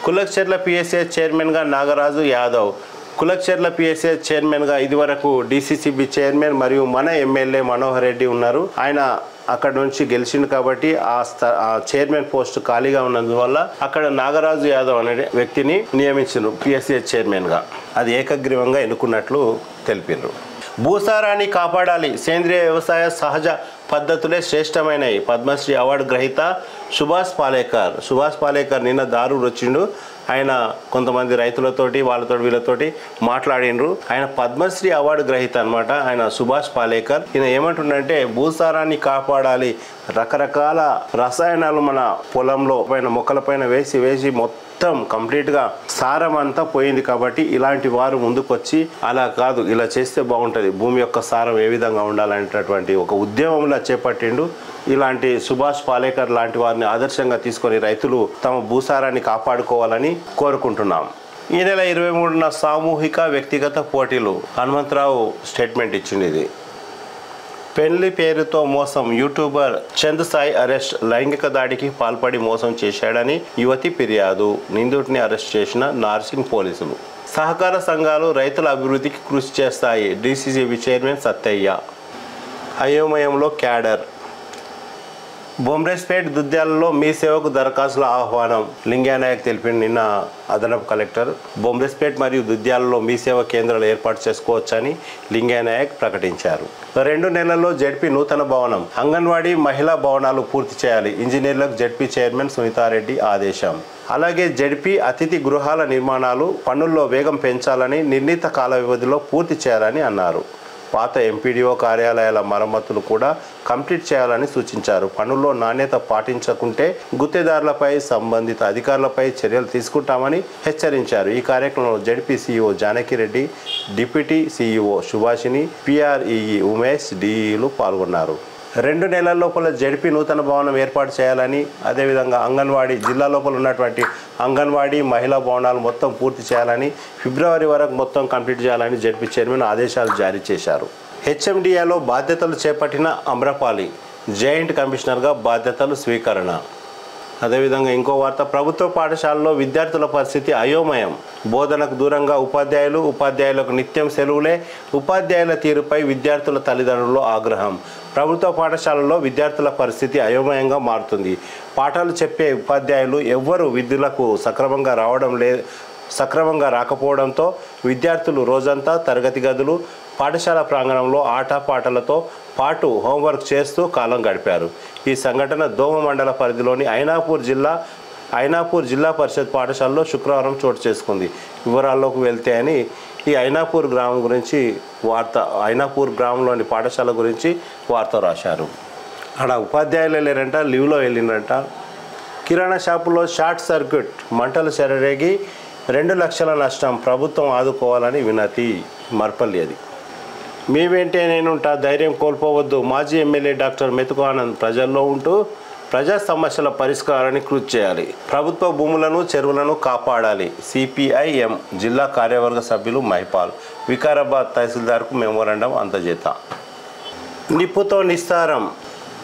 కులక్చెర్ల పిఎస్ఏ చైర్మన్గా నాగరాజు యాదవ్. కులక్చెర్ల పిఎస్ఏ చైర్మన్గా ఇదివరకు డిసిసిబి చైర్మన్ మరియు మన ఎమ్మెల్యే మనోహర్ రెడ్డి ఉన్నారు. ఆయన అక్కడ నుంచి గెలిచిండు కాబట్టి ఆ చైర్మన్ పోస్ట్ ఖాళీగా ఉన్నందువల్ల అక్కడ నాగరాజు యాదవ్ అనే వ్యక్తిని నియమించారు పిఎస్ఏ చైర్మన్గా. అది ఏకగ్రీవంగా ఎన్నుకున్నట్లు తెలిపారు. భూసారాన్ని కాపాడాలి, సేంద్రియ వ్యవసాయ సహజ పద్ధతులే శ్రేష్టమైనవి. పద్మశ్రీ అవార్డు గ్రహీత సుభాష్ పాలేకర్ నిన్న దారూర్ వచ్చిండు. ఆయన కొంతమంది రైతులతోటి వీళ్ళతోటి మాట్లాడిండ్రు. ఆయన పద్మశ్రీ అవార్డు గ్రహీత అనమాట. ఆయన సుభాష్ పాలేకర్. ఈయన ఏమంటుండంటే భూసారాన్ని కాపాడాలి, రకరకాల రసాయనాలు మన పొలంలో మొక్కల పైన వేసి మొత్తం కంప్లీట్గా సారం అంతా పోయింది. కాబట్టి ఇలాంటి వారు ముందుకొచ్చి అలా కాదు ఇలా చేస్తే బాగుంటుంది, భూమి యొక్క సారం ఏ విధంగా ఉండాలనేటటువంటి ఒక ఉద్యమంలా చేపట్టిండు. ఇలాంటి సుభాష్ పాలేకర్ లాంటి వారిని ఆదర్శంగా తీసుకొని రైతులు తమ భూసారాన్ని కాపాడుకోవాలని కోరుకుంటున్నాం. ఈ నెల 23న సామూహిక వ్యక్తిగత పోటీలు. హనుమంతరావు స్టేట్మెంట్ ఇచ్చింది. ఇది పెళ్లి పేరుతో మోసం. YouTuber Chand Sai arrest. లైంగిక దాడికి పాల్పడి మోసం చేశాడని యువతి ఫిర్యాదు. నిందితుడిని అరెస్ట్ చేసిన నార్సింగ్ పోలీసులు. సహకార సంఘాలు రైతుల అభివృద్ధికి కృషి చేస్తాయి. DCCB chairman Sattaiah. అయోమయంలో క్యాడర్. బొమ్రేస్పేట్ దుద్యాలలో మీ సేవకు దరఖాస్తుల ఆహ్వానం. లింగానాయక్ తెలిపిన నిన్న అదనపు కలెక్టర్. బొమ్రేస్పేట్ మరియు దుద్యాలలో మీ సేవ కేంద్రాలు ఏర్పాటు చేసుకోవచ్చని లింగానాయక్ ప్రకటించారు. 2 నెలల్లో జెడ్పీ నూతన భవనం, అంగన్వాడీ మహిళా భవనాలు పూర్తి చేయాలి. ఇంజనీర్లకు జెడ్పీ చైర్మన్ సునీతారెడ్డి ఆదేశం. అలాగే జెడ్పీ అతిథి గృహాల నిర్మాణాలు పనుల్లో వేగం పెంచాలని, నిర్ణీత కాల వ్యవధిలో పూర్తి చేయాలని అన్నారు. పాత ఎంపీడీఓ కార్యాలయాల మరమ్మతులు కూడా కంప్లీట్ చేయాలని సూచించారు. పనుల్లో నాణ్యత పాటించకుంటే గుత్తేదారులపై, సంబంధిత అధికారులపై చర్యలు తీసుకుంటామని హెచ్చరించారు. ఈ కార్యక్రమంలో ZP CEO Janakireddy, deputy CEO Subhashini, PR EE Umesh, డిఈలు పాల్గొన్నారు. 2 నెలల లోపల జెడ్పీ నూతన భవనం ఏర్పాటు చేయాలని, అదేవిధంగా అంగన్వాడీ జిల్లా లోపల ఉన్నటువంటి అంగన్వాడీ మహిళా భవనాలు మొత్తం పూర్తి చేయాలని, ఫిబ్రవరి వరకు మొత్తం కంప్లీట్ చేయాలని జెడ్పీ చైర్మన్ ఆదేశాలు జారీ చేశారు. హెచ్ఎండిఏలో బాధ్యతలు చేపట్టిన అమ్రపాలి. జాయింట్ కమిషనర్గా బాధ్యతలు స్వీకరణ. అదేవిధంగా ఇంకో వార్త. ప్రభుత్వ పాఠశాలలో విద్యార్థుల పరిస్థితి అయోమయం. బోధనకు దూరంగా ఉపాధ్యాయులకు నిత్యం సెలవులే. ఉపాధ్యాయుల తీరుపై విద్యార్థుల తల్లిదండ్రుల్లో ఆగ్రహం. ప్రభుత్వ పాఠశాలలో విద్యార్థుల పరిస్థితి అయోమయంగా మారుతుంది. పాఠాలు చెప్పే ఉపాధ్యాయులు ఎవ్వరూ విధులకు సక్రమంగా రాకపోవడంతో విద్యార్థులు రోజంతా తరగతి గదులు, పాఠశాల ప్రాంగణంలో ఆటపాటలతో పాటు హోంవర్క్ చేస్తూ కాలం గడిపారు. ఈ సంఘటన దోమ మండల పరిధిలోని ఐనాపూర్ జిల్లా పరిషత్ పాఠశాలలో శుక్రవారం చోటు చేసుకుంది. వివరాల్లోకి వెళ్తే ఈ ఐనాపూర్ గ్రామం గురించి వార్త, ఐనాపూర్ గ్రామంలోని పాఠశాల గురించి వార్త రాశారు. అక్కడ ఉపాధ్యాయులు లేరంట, లీవ్లో వెళ్ళిందంట. కిరాణా షాపులో షార్ట్ సర్క్యూట్, మంటలు చెలరేగి 2 లక్షల నష్టం, ప్రభుత్వం ఆదుకోవాలని వినతి. మర్పల్లి అది. మేమేంటే నేనుంటా, ధైర్యం కోల్పోవద్దు. మాజీ ఎమ్మెల్యే డాక్టర్ మెతుకు ఆనంద్ ప్రజల్లో ఉంటూ ప్రజా సమస్యల పరిష్కారాన్ని కృషి చేయాలి, ప్రభుత్వ భూములను చెరువులను కాపాడాలి. సిపిఐఎం జిల్లా కార్యవర్గ సభ్యులు మహిపాల్. వికారాబాద్ తహసీల్దార్కు మెమోరాండం అందజేత. నిప్పుతో నిస్తారం.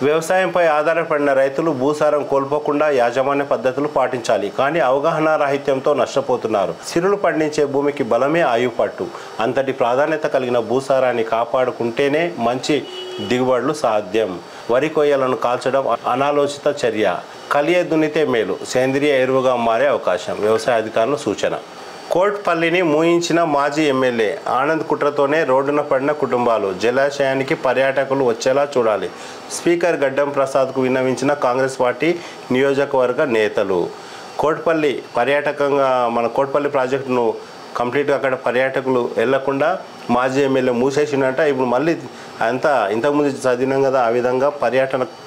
వ్యవసాయంపై ఆధారపడిన రైతులు భూసారం కోల్పోకుండా యాజమాన్య పద్ధతులు పాటించాలి. కానీ అవగాహన రాహిత్యంతో నష్టపోతున్నారు. సిరులు పండించే భూమికి బలమే ఆయుపట్టు. అంతటి ప్రాధాన్యత కలిగిన భూసారాన్ని కాపాడుకుంటేనే మంచి దిగుబడులు సాధ్యం. వరి కొయ్యలను కాల్చడం అనాలోచిత చర్య. కలియ దున్నితే మేలు, సేంద్రియ ఎరువుగా మారే అవకాశం. వ్యవసాయ అధికారుల సూచన. కోట్పల్లిని మూయించిన మాజీ ఎమ్మెల్యే ఆనంద్ కుట్రతోనే రోడ్డున పడిన కుటుంబాలు. జలాశయానికి పర్యాటకులు వచ్చేలా చూడాలి. స్పీకర్ గడ్డం ప్రసాద్కు విన్నవించిన కాంగ్రెస్ పార్టీ నియోజకవర్గ నేతలు. కోట్పల్లి పర్యాటకంగా మన కోట్పల్లి ప్రాజెక్టును కంప్లీట్గా అక్కడ పర్యాటకులు వెళ్లకుండా మాజీ ఎమ్మెల్యే మూసేసిందంట. ఇప్పుడు మళ్ళీ అంతా ఇంతకుముందు చదివినాం కదా, ఆ విధంగా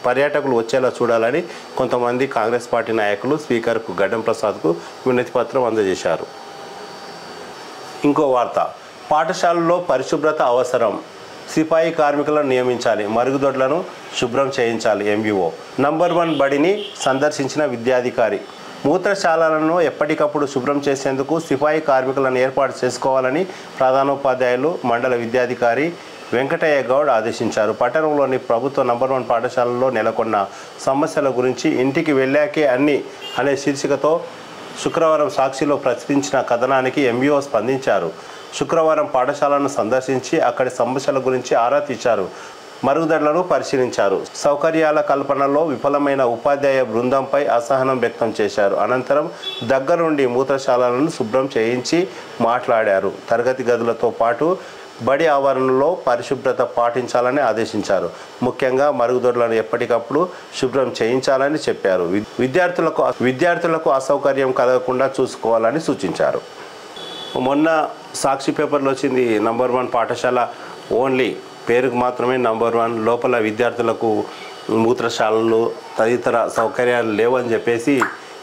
పర్యాటకులు వచ్చేలా చూడాలని కొంతమంది కాంగ్రెస్ పార్టీ నాయకులు స్పీకర్కు గడ్డం ప్రసాద్కు వినతి పత్రం అందజేశారు. ఇంకో వార్త. పాఠశాలల్లో పరిశుభ్రత అవసరం. సిపాయి కార్మికులను నియమించాలి, మరుగుదొడ్లను శుభ్రం చేయించాలి. ఎంబీఓ. నంబర్ 1 బడిని సందర్శించిన విద్యాధికారి. మూత్రశాలలను ఎప్పటికప్పుడు శుభ్రం చేసేందుకు సిపాయి కార్మికులను ఏర్పాటు చేసుకోవాలని ప్రధానోపాధ్యాయులు మండల విద్యాధికారి వెంకటయ్య గౌడ్ ఆదేశించారు. పట్టణంలోని ప్రభుత్వ నంబర్ 1 పాఠశాలలో నెలకొన్న సమస్యల గురించి ఇంటికి వెళ్ళాకే అన్ని అనే శీర్షికతో శుక్రవారం సాక్షిలో ప్రచురించిన కథనానికి ఎంబీఓ స్పందించారు. శుక్రవారం పాఠశాలను సందర్శించి అక్కడి సమస్యల గురించి ఆరా తీశారు. మరుగుదొడ్లను పరిశీలించారు. సౌకర్యాల కల్పనలో విఫలమైన ఉపాధ్యాయ బృందంపై అసహనం వ్యక్తం చేశారు. అనంతరం దగ్గరుండి మూత్రశాలలను శుభ్రం చేయించి మాట్లాడారు. తరగతి గదులతో పాటు బడి ఆవరణలో పరిశుభ్రత పాటించాలని ఆదేశించారు. ముఖ్యంగా మరుగుదొడ్లను ఎప్పటికప్పుడు శుభ్రం చేయించాలని చెప్పారు. విద్యార్థులకు అసౌకర్యం కలగకుండా చూసుకోవాలని సూచించారు. మొన్న సాక్షి పేపర్లో వచ్చింది, నంబర్ 1 పాఠశాల ఓన్లీ పేరుకు మాత్రమే నంబర్ 1, లోపల విద్యార్థులకు మూత్రశాలలు తదితర సౌకర్యాలు లేవని చెప్పేసి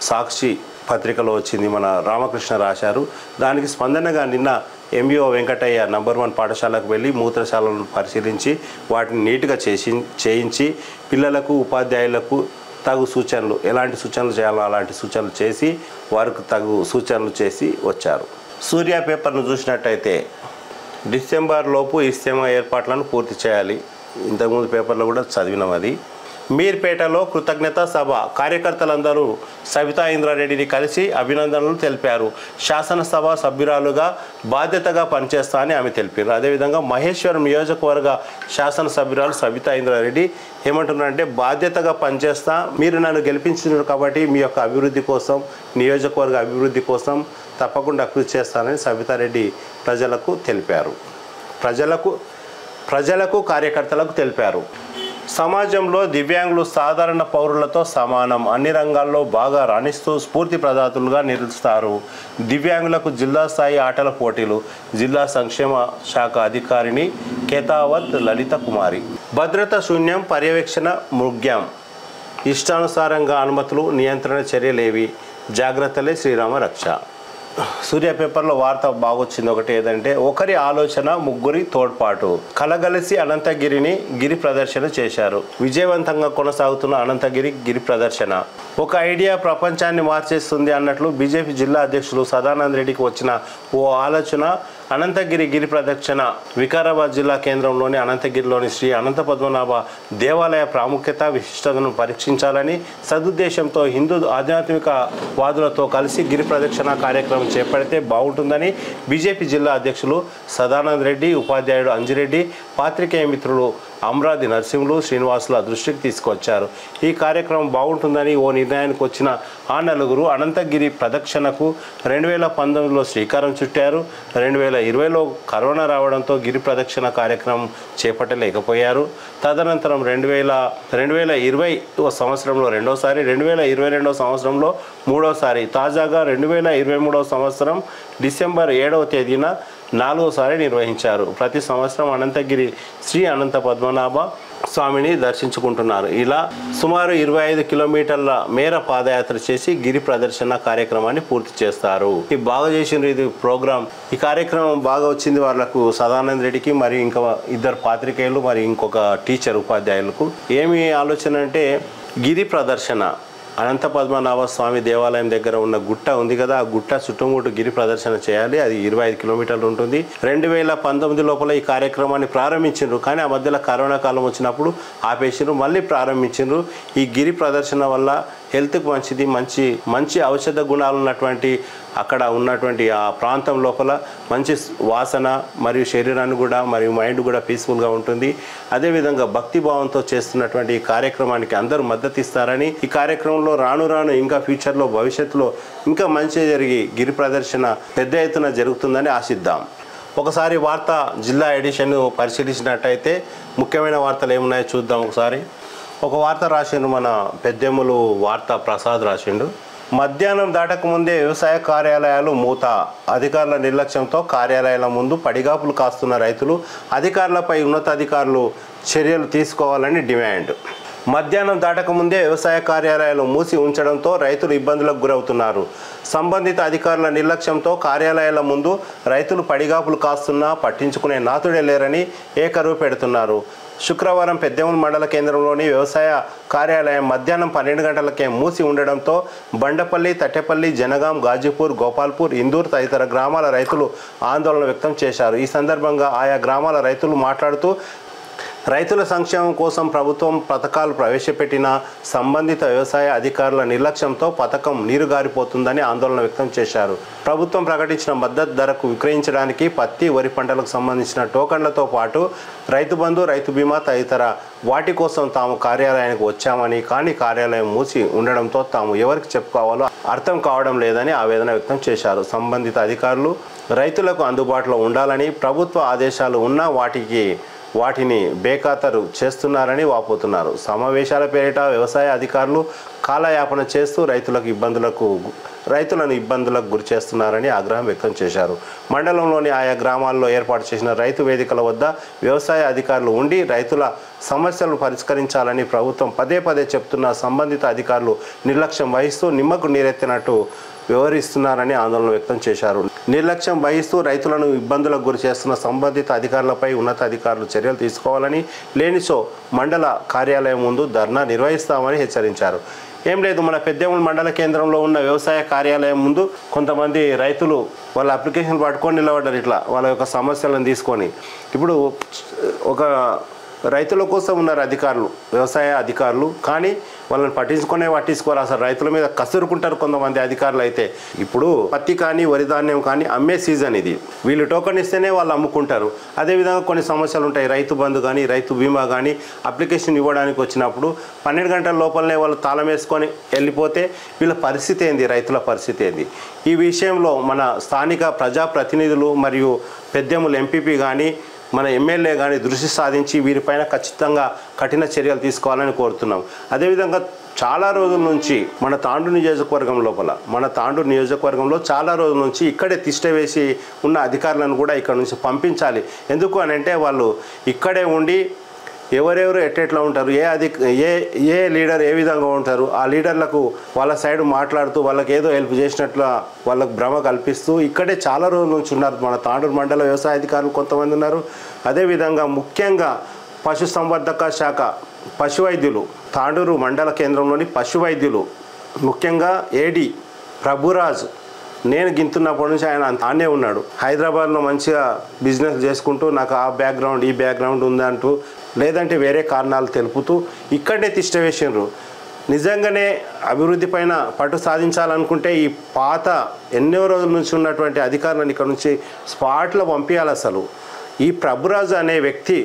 సాక్షి పత్రికలో వచ్చింది. మన రామకృష్ణ రాశారు. దానికి స్పందనగా నిన్న ఎంబీఓ వెంకటయ్య నంబర్ 1 పాఠశాలకు వెళ్ళి మూత్రశాలను పరిశీలించి వాటిని నీట్గా చేయించి పిల్లలకు ఉపాధ్యాయులకు తగు సూచనలు, ఎలాంటి సూచనలు చేయాలో అలాంటి సూచనలు చేసి వారికి తగు సూచనలు చేసి వచ్చారు. సూర్య పేపర్ను చూసినట్టయితే డిసెంబర్ లోపు ఇస్తేమా ఏర్పాట్లను పూర్తి చేయాలి. ఇంతకుముందు పేపర్లో కూడా చదివినాం అది. మీర్పేటలో కృతజ్ఞత సభ. కార్యకర్తలందరూ సబితా ఇంద్రారెడ్డిని కలిసి అభినందనలు తెలిపారు. శాసనసభ సభ్యురాలుగా బాధ్యతగా పనిచేస్తా అని ఆమె తెలిపారు. అదేవిధంగా మహేశ్వరం నియోజకవర్గ శాసనసభ్యురాలు సబితా ఇంద్రారెడ్డి ఏమంటున్నారంటే, బాధ్యతగా పనిచేస్తా, మీరు నన్ను గెలిపించినారు కాబట్టి మీ యొక్క అభివృద్ధి కోసం, నియోజకవర్గ అభివృద్ధి కోసం తప్పకుండా కృషి చేస్తానని సబితారెడ్డి ప్రజలకు తెలిపారు. ప్రజలకు కార్యకర్తలకు తెలిపారు. సమాజంలో దివ్యాంగులు సాధారణ పౌరులతో సమానం, అన్ని రంగాల్లో బాగా రాణిస్తూ స్ఫూర్తి ప్రదాతలుగా నిలుస్తారు. దివ్యాంగులకు జిల్లా స్థాయి ఆటల పోటీలు. జిల్లా సంక్షేమ శాఖ అధికారిని కేతావత్ లలిత కుమారి. భద్రత శూన్యం, పర్యవేక్షణ మృగ్యం. ఇష్టానుసారంగా అనుమతులు, నియంత్రణ చర్యలేవి, జాగ్రత్తలే శ్రీరామ రక్ష. సూర్య పేపర్లో వార్త బాగొచ్చింది. ఒకటి ఏదంటే, ఒకరి ఆలోచన ముగ్గురి తోడ్పాటు. కలగలిసి అనంతగిరిని గిరి ప్రదర్శన చేశారు. విజయవంతంగా కొనసాగుతున్న అనంతగిరి గిరి ప్రదర్శన ఒక ఐడియా ప్రపంచాన్ని మార్చేస్తుంది అన్నట్లు బీజేపీ జిల్లా అధ్యక్షులు సదానంద రెడ్డికి వచ్చిన ఓ ఆలోచన అనంతగిరి గిరి ప్రదక్షిణ. వికారాబాద్ జిల్లా కేంద్రంలోని అనంతగిరిలోని శ్రీ అనంత పద్మనాభ దేవాలయ ప్రాముఖ్యత, విశిష్టతను పరీక్షించాలని సదుద్దేశంతో హిందూ ఆధ్యాత్మిక వాదులతో కలిసి గిరి ప్రదక్షిణ కార్యక్రమం చేపడితే బాగుంటుందని బీజేపీ జిల్లా అధ్యక్షులు సదానంద రెడ్డి, ఉపాధ్యాయుడు అంజిరెడ్డి, పాత్రికేయ మిత్రులు అమరాది నరసింహులు, శ్రీనివాసుల దృష్టికి తీసుకొచ్చారు. ఈ కార్యక్రమం బాగుంటుందని ఓ నిర్ణయానికి వచ్చిన ఆ నలుగురు అనంతగిరి ప్రదక్షిణకు 2019లో శ్రీకారం చుట్టారు. 2020లో కరోనా రావడంతో గిరి ప్రదక్షిణ కార్యక్రమం చేపట్టలేకపోయారు. తదనంతరం 2020 సంవత్సరంలో రెండోసారి, 2022 సంవత్సరంలో మూడోసారి, తాజాగా 2023 సంవత్సరం డిసెంబర్ 7వ తేదీన 4వసారి నిర్వహించారు. ప్రతి సంవత్సరం అనంతగిరి శ్రీ అనంత పద్మనాభ స్వామిని దర్శించుకుంటున్నారు. ఇలా సుమారు 25 కిలోమీటర్ల మేర పాదయాత్ర చేసి గిరి ప్రదర్శన కార్యక్రమాన్ని పూర్తి చేస్తారు. ఇది బాగా చేసిండ్రు ఇది ప్రోగ్రామ్. ఈ కార్యక్రమం బాగా వచ్చింది వాళ్ళకు సదానంద రెడ్డికి, మరి ఇంకా 2 పాత్రికేయులు, మరి ఇంకొక టీచర్ ఉపాధ్యాయులకు. ఏమి ఆలోచన అంటే గిరి ప్రదర్శన అనంత పద్మనాభ స్వామి దేవాలయం దగ్గర ఉన్న గుట్ట ఉంది కదా, ఆ గుట్ట చుట్టుముట్టు గిరి ప్రదర్శన చేయాలి. అది 25 కిలోమీటర్లు ఉంటుంది. 2019 లోపల ఈ కార్యక్రమాన్ని ప్రారంభించారు. కానీ ఆ మధ్యలో కరోనా కాలం వచ్చినప్పుడు ఆపేసారు, మళ్ళీ ప్రారంభించారు. ఈ గిరి ప్రదర్శన వల్ల హెల్త్కి మంచిది, మంచి ఔషధ గుణాలు ఉన్నటువంటి అక్కడ ఉన్నటువంటి ఆ ప్రాంతం లోపల మంచి వాసన మరియు శరీరాన్ని కూడా మరియు మైండ్ కూడా పీస్ఫుల్గా ఉంటుంది. అదేవిధంగా భక్తిభావంతో చేస్తున్నటువంటి ఈ కార్యక్రమానికి అందరూ మద్దతు ఇస్తారని, ఈ కార్యక్రమంలో రాను ఇంకా ఫ్యూచర్లో భవిష్యత్తులో ఇంకా మంచి జరిగి గిరి ప్రదర్శన పెద్ద ఎత్తున జరుగుతుందని ఆశిద్దాం. ఒకసారి వార్త జిల్లా ఎడిషన్ పరిశీలించినట్టయితే ముఖ్యమైన వార్తలు ఏమున్నాయో చూద్దాం. ఒకసారి ఒక వార్త రాసిండు మన పెద్దెములు వార్తా ప్రసాద్ రాసిండు. మధ్యాహ్నం దాటకముందే వ్యవసాయ కార్యాలయాలు మూత, అధికారుల నిర్లక్ష్యంతో కార్యాలయాల ముందు పడిగాపులు కాస్తున్న రైతులు, అధికారులపై ఉన్నతాధికారులు చర్యలు తీసుకోవాలని డిమాండ్. మధ్యాహ్నం దాటకముందే వ్యవసాయ కార్యాలయాలు మూసి ఉంచడంతో రైతులు ఇబ్బందులకు గురవుతున్నారు. సంబంధిత అధికారుల నిర్లక్ష్యంతో కార్యాలయాల ముందు రైతులు పడిగాపులు కాస్తున్నా పట్టించుకునే నాతుడే లేరని ఏకరువు పెడుతున్నారు. శుక్రవారం పెద్దెములు మండల కేంద్రంలోని వ్యవసాయ కార్యాలయం మధ్యాహ్నం 12 గంటలకే మూసి ఉండడంతో బండపల్లి, తట్టెపల్లి, జనగాం, గాజీపూర్, గోపాల్పూర్, ఇందూర్ తదితర గ్రామాల రైతులు ఆందోళన వ్యక్తం చేశారు. ఈ సందర్భంగా ఆయా గ్రామాల రైతులు మాట్లాడుతూ రైతుల సంక్షేమం కోసం ప్రభుత్వం పథకాలు ప్రవేశపెట్టిన సంబంధిత వ్యవసాయ అధికారుల నిర్లక్ష్యంతో పథకం నీరుగారిపోతుందని ఆందోళన వ్యక్తం చేశారు. ప్రభుత్వం ప్రకటించిన మద్దతు ధరకు విక్రయించడానికి పత్తి, వరి పంటలకు సంబంధించిన టోకన్లతో పాటు రైతు బంధు, రైతు బీమా తదితర వాటి కోసం తాము కార్యాలయానికి వచ్చామని, కానీ కార్యాలయం మూసి ఉండడంతో తాము ఎవరికి చెప్పుకోవాలో అర్థం కావడం లేదని ఆవేదన వ్యక్తం చేశారు. సంబంధిత అధికారులు రైతులకు అందుబాటులో ఉండాలని, ప్రభుత్వ ఆదేశాలు ఉన్నా వాటిని బేఖాతరు చేస్తున్నారని వాపోతున్నారు. సమావేశాల పేరిట వ్యవసాయ అధికారులు కాలయాపన చేస్తూ రైతులను ఇబ్బందులకు గురి చేస్తున్నారని ఆగ్రహం వ్యక్తం చేశారు. మండలంలోని ఆయా గ్రామాల్లో ఏర్పాటు చేసిన రైతు వేదికల వద్ద వ్యవసాయ అధికారులు ఉండి రైతుల సమస్యలను పరిష్కరించాలని ప్రభుత్వం పదే చెప్తున్న సంబంధిత అధికారులు నిర్లక్ష్యం వహిస్తూ నిమ్మకు నీరెత్తినట్టు వ్యవహరిస్తున్నారని ఆందోళన వ్యక్తం చేశారు. నిర్లక్ష్యం వహిస్తూ రైతులను ఇబ్బందులకు గురి చేస్తున్న సంబంధిత అధికారులపై ఉన్నతాధికారులు చర్యలు తీసుకోవాలని, లేనిచో మండల కార్యాలయం ముందు ధర్నా నిర్వహిస్తామని హెచ్చరించారు. ఏం లేదు, మన పెద్దెములు మండల కేంద్రంలో ఉన్న వ్యవసాయ కార్యాలయం ముందు కొంతమంది రైతులు వాళ్ళ అప్లికేషన్ పట్టుకొని నిలబడ్డారు. ఇట్లా వాళ్ళ యొక్క సమస్యలను తీసుకొని ఇప్పుడు ఒక రైతుల కోసం ఉన్నారు అధికారులు, వ్యవసాయ అధికారులు, కానీ వాళ్ళని పట్టించుకోరు. అసలు రైతుల మీద కసురుకుంటారు కొంతమంది అధికారులు. అయితే ఇప్పుడు పత్తి కానీ వరి ధాన్యం కానీ అమ్మే సీజన్ ఇది, వీళ్ళు టోకన్ ఇస్తేనే వాళ్ళు అమ్ముకుంటారు. అదేవిధంగా కొన్ని సమస్యలు ఉంటాయి. రైతు బంధు కానీ రైతు బీమా కానీ అప్లికేషన్ ఇవ్వడానికి వచ్చినప్పుడు 12 గంటల లోపలనే వాళ్ళు తాళం వేసుకొని వెళ్ళిపోతే వీళ్ళ పరిస్థితి ఏంది, రైతుల పరిస్థితి ఏంది? ఈ విషయంలో మన స్థానిక ప్రజాప్రతినిధులు మరియు పెద్దెములు ఎంపీపీ కానీ మన ఎమ్మెల్యే కానీ దృష్టి సాధించి వీరిపైన ఖచ్చితంగా కఠిన చర్యలు తీసుకోవాలని కోరుతున్నాం. అదేవిధంగా చాలా రోజుల నుంచి మన తాండూరు నియోజకవర్గంలో చాలా రోజుల నుంచి ఇక్కడే తిష్ట వేసి ఉన్న అధికారులను కూడా ఇక్కడ నుంచి పంపించాలి. ఎందుకు అని అంటే వాళ్ళు ఇక్కడే ఉండి ఎవరెవరు ఎట్లా ఉంటారు, ఏ లీడర్ ఏ విధంగా ఉంటారు, ఆ లీడర్లకు వాళ్ళ సైడ్ మాట్లాడుతూ వాళ్ళకి ఏదో హెల్ప్ చేసినట్లు వాళ్ళకు భ్రమ కల్పిస్తూ ఇక్కడే చాలా రోజుల నుంచి ఉన్నారు. మన తాండూరు మండల వ్యవసాయ అధికారులు కొంతమంది ఉన్నారు. అదేవిధంగా ముఖ్యంగా పశుసంవర్ధక శాఖ పశువైద్యులు, తాండూరు మండల కేంద్రంలోని పశువైద్యులు, ముఖ్యంగా ఏడి ప్రభురాజ్, నేను గింతున్నప్పటి నుంచి ఆయన ఆనే ఉన్నాడు. హైదరాబాద్లో మంచిగా బిజినెస్ చేసుకుంటూ నాకు ఆ బ్యాక్గ్రౌండ్ ఈ బ్యాక్గ్రౌండ్ ఉందంటూ, లేదంటే వేరే కారణాలు తెలుపుతూ ఇక్కడే తిష్ట వేసిండ్రు. నిజంగానే అభివృద్ధి పైన పట్టు సాధించాలనుకుంటే ఈ పాత ఎన్నో రోజుల నుంచి ఉన్నటువంటి అధికారులను ఇక్కడ నుంచి స్పాట్లో పంపించాలి. అసలు ఈ ప్రభురాజు అనే వ్యక్తి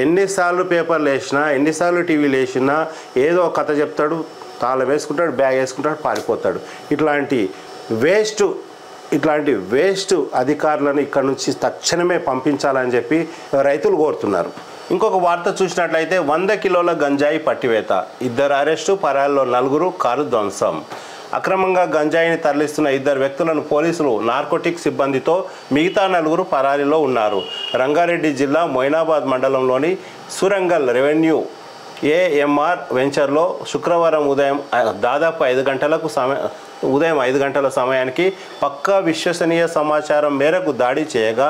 ఎన్నిసార్లు పేపర్లు వేసినా, ఎన్నిసార్లు టీవీలు వేసినా ఏదో కథ చెప్తాడు, తాళం వేసుకుంటాడు, బ్యాగ్ వేసుకుంటాడు, పారిపోతాడు. ఇట్లాంటి వేస్ట్ అధికారులను ఇక్కడ నుంచి తక్షణమే పంపించాలని చెప్పి రైతులు కోరుతున్నారు. ఇంకొక వార్త చూసినట్లయితే 100 కిలోల గంజాయి పట్టివేత, 2 అరెస్టు, పరాల్లో 4, కారు ధ్వంసం. అక్రమంగా గంజాయిని తరలిస్తున్న 2 వ్యక్తులను పోలీసులు నార్కోటిక్ సిబ్బందితో మిగతా 4 పరారీలో ఉన్నారు. రంగారెడ్డి జిల్లా మొయినాబాద్ మండలంలోని సురంగల్ రెవెన్యూ ఏఎంఆర్ వెంచర్లో శుక్రవారం ఉదయం దాదాపు 5 గంటల సమయానికి పక్కా విశ్వసనీయ సమాచారం మేరకు దాడి చేయగా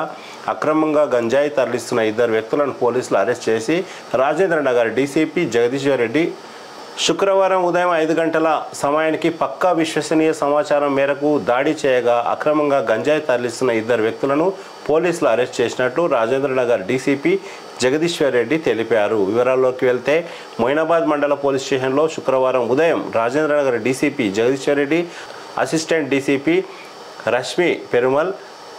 అక్రమంగా గంజాయి తరలిస్తున్న 2 వ్యక్తులను పోలీసులు అరెస్ట్ చేసి రాజేంద్రనగర్ డీసీపీ జగదీశ్వర్ రెడ్డి శుక్రవారం ఉదయం 5 గంటల సమయానికి పక్కా విశ్వసనీయ సమాచారం మేరకు దాడి చేయగా అక్రమంగా గంజాయి తరలిస్తున్న 2 వ్యక్తులను పోలీసులు అరెస్ట్ చేసినట్లు రాజేంద్రనగర్ డీసీపీ జగదీశ్వర్ రెడ్డి తెలిపారు. వివరాల్లోకి వెళ్తే మొయినాబాద్ మండల పోలీస్ స్టేషన్లో శుక్రవారం ఉదయం Rajendranagar DCP Jagadishwar Reddy, assistant DCP Rashmi Perumal,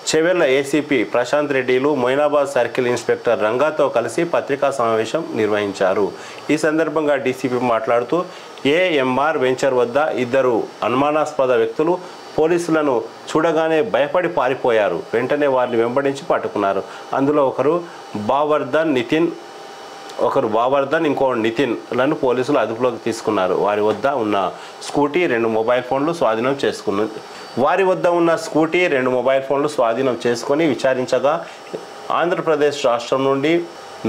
Chevella ACP Prashanth రెడ్డిలు మొయినాబాద్ సర్కిల్ ఇన్స్పెక్టర్ రంగాతో కలిసి పత్రికా సమావేశం నిర్వహించారు. ఈ సందర్భంగా డీసీపీ మాట్లాడుతూ ఏఎంఆర్ వెంచర్ వద్ద 2 అనుమానాస్పద వ్యక్తులు పోలీసులను చూడగానే భయపడి పారిపోయారు. వెంటనే వారిని వెంబడించి పట్టుకున్నారు. అందులో ఒకరు బావర్ధన్ ఇంకో నితిన్లను పోలీసులు అదుపులోకి తీసుకున్నారు. వారి వద్ద ఉన్న స్కూటీ 2 మొబైల్ ఫోన్లు స్వాధీనం చేసుకొని విచారించగా ఆంధ్రప్రదేశ్ రాష్ట్రం నుండి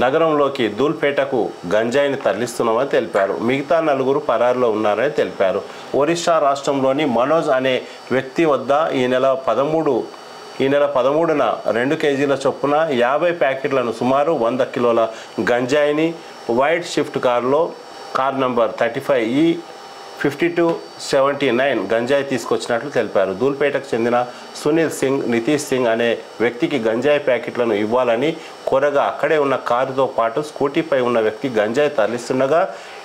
నగరంలోకి దూల్పేటకు గంజాయిని తరలిస్తున్నామని తెలిపారు. మిగతా 4 పరారులో ఉన్నారని తెలిపారు. ఒరిస్సా రాష్ట్రంలోని మనోజ్ అనే వ్యక్తి వద్ద ఈ నెల 13న 2 కేజీల చొప్పున 50 ప్యాకెట్లను సుమారు 100 కిలోల గంజాయిని white Swift car number 35E5279 గంజాయి తీసుకొచ్చినట్లు తెలిపారు. దూల్పేటకు చెందిన సునీల్ సింగ్, నితీష్ సింగ్ అనే వ్యక్తికి గంజాయి ప్యాకెట్లను ఇవ్వాలని కోరగా అక్కడే ఉన్న కారుతో పాటు స్కూటీపై ఉన్న వ్యక్తి గంజాయి తరలిస్తుండగా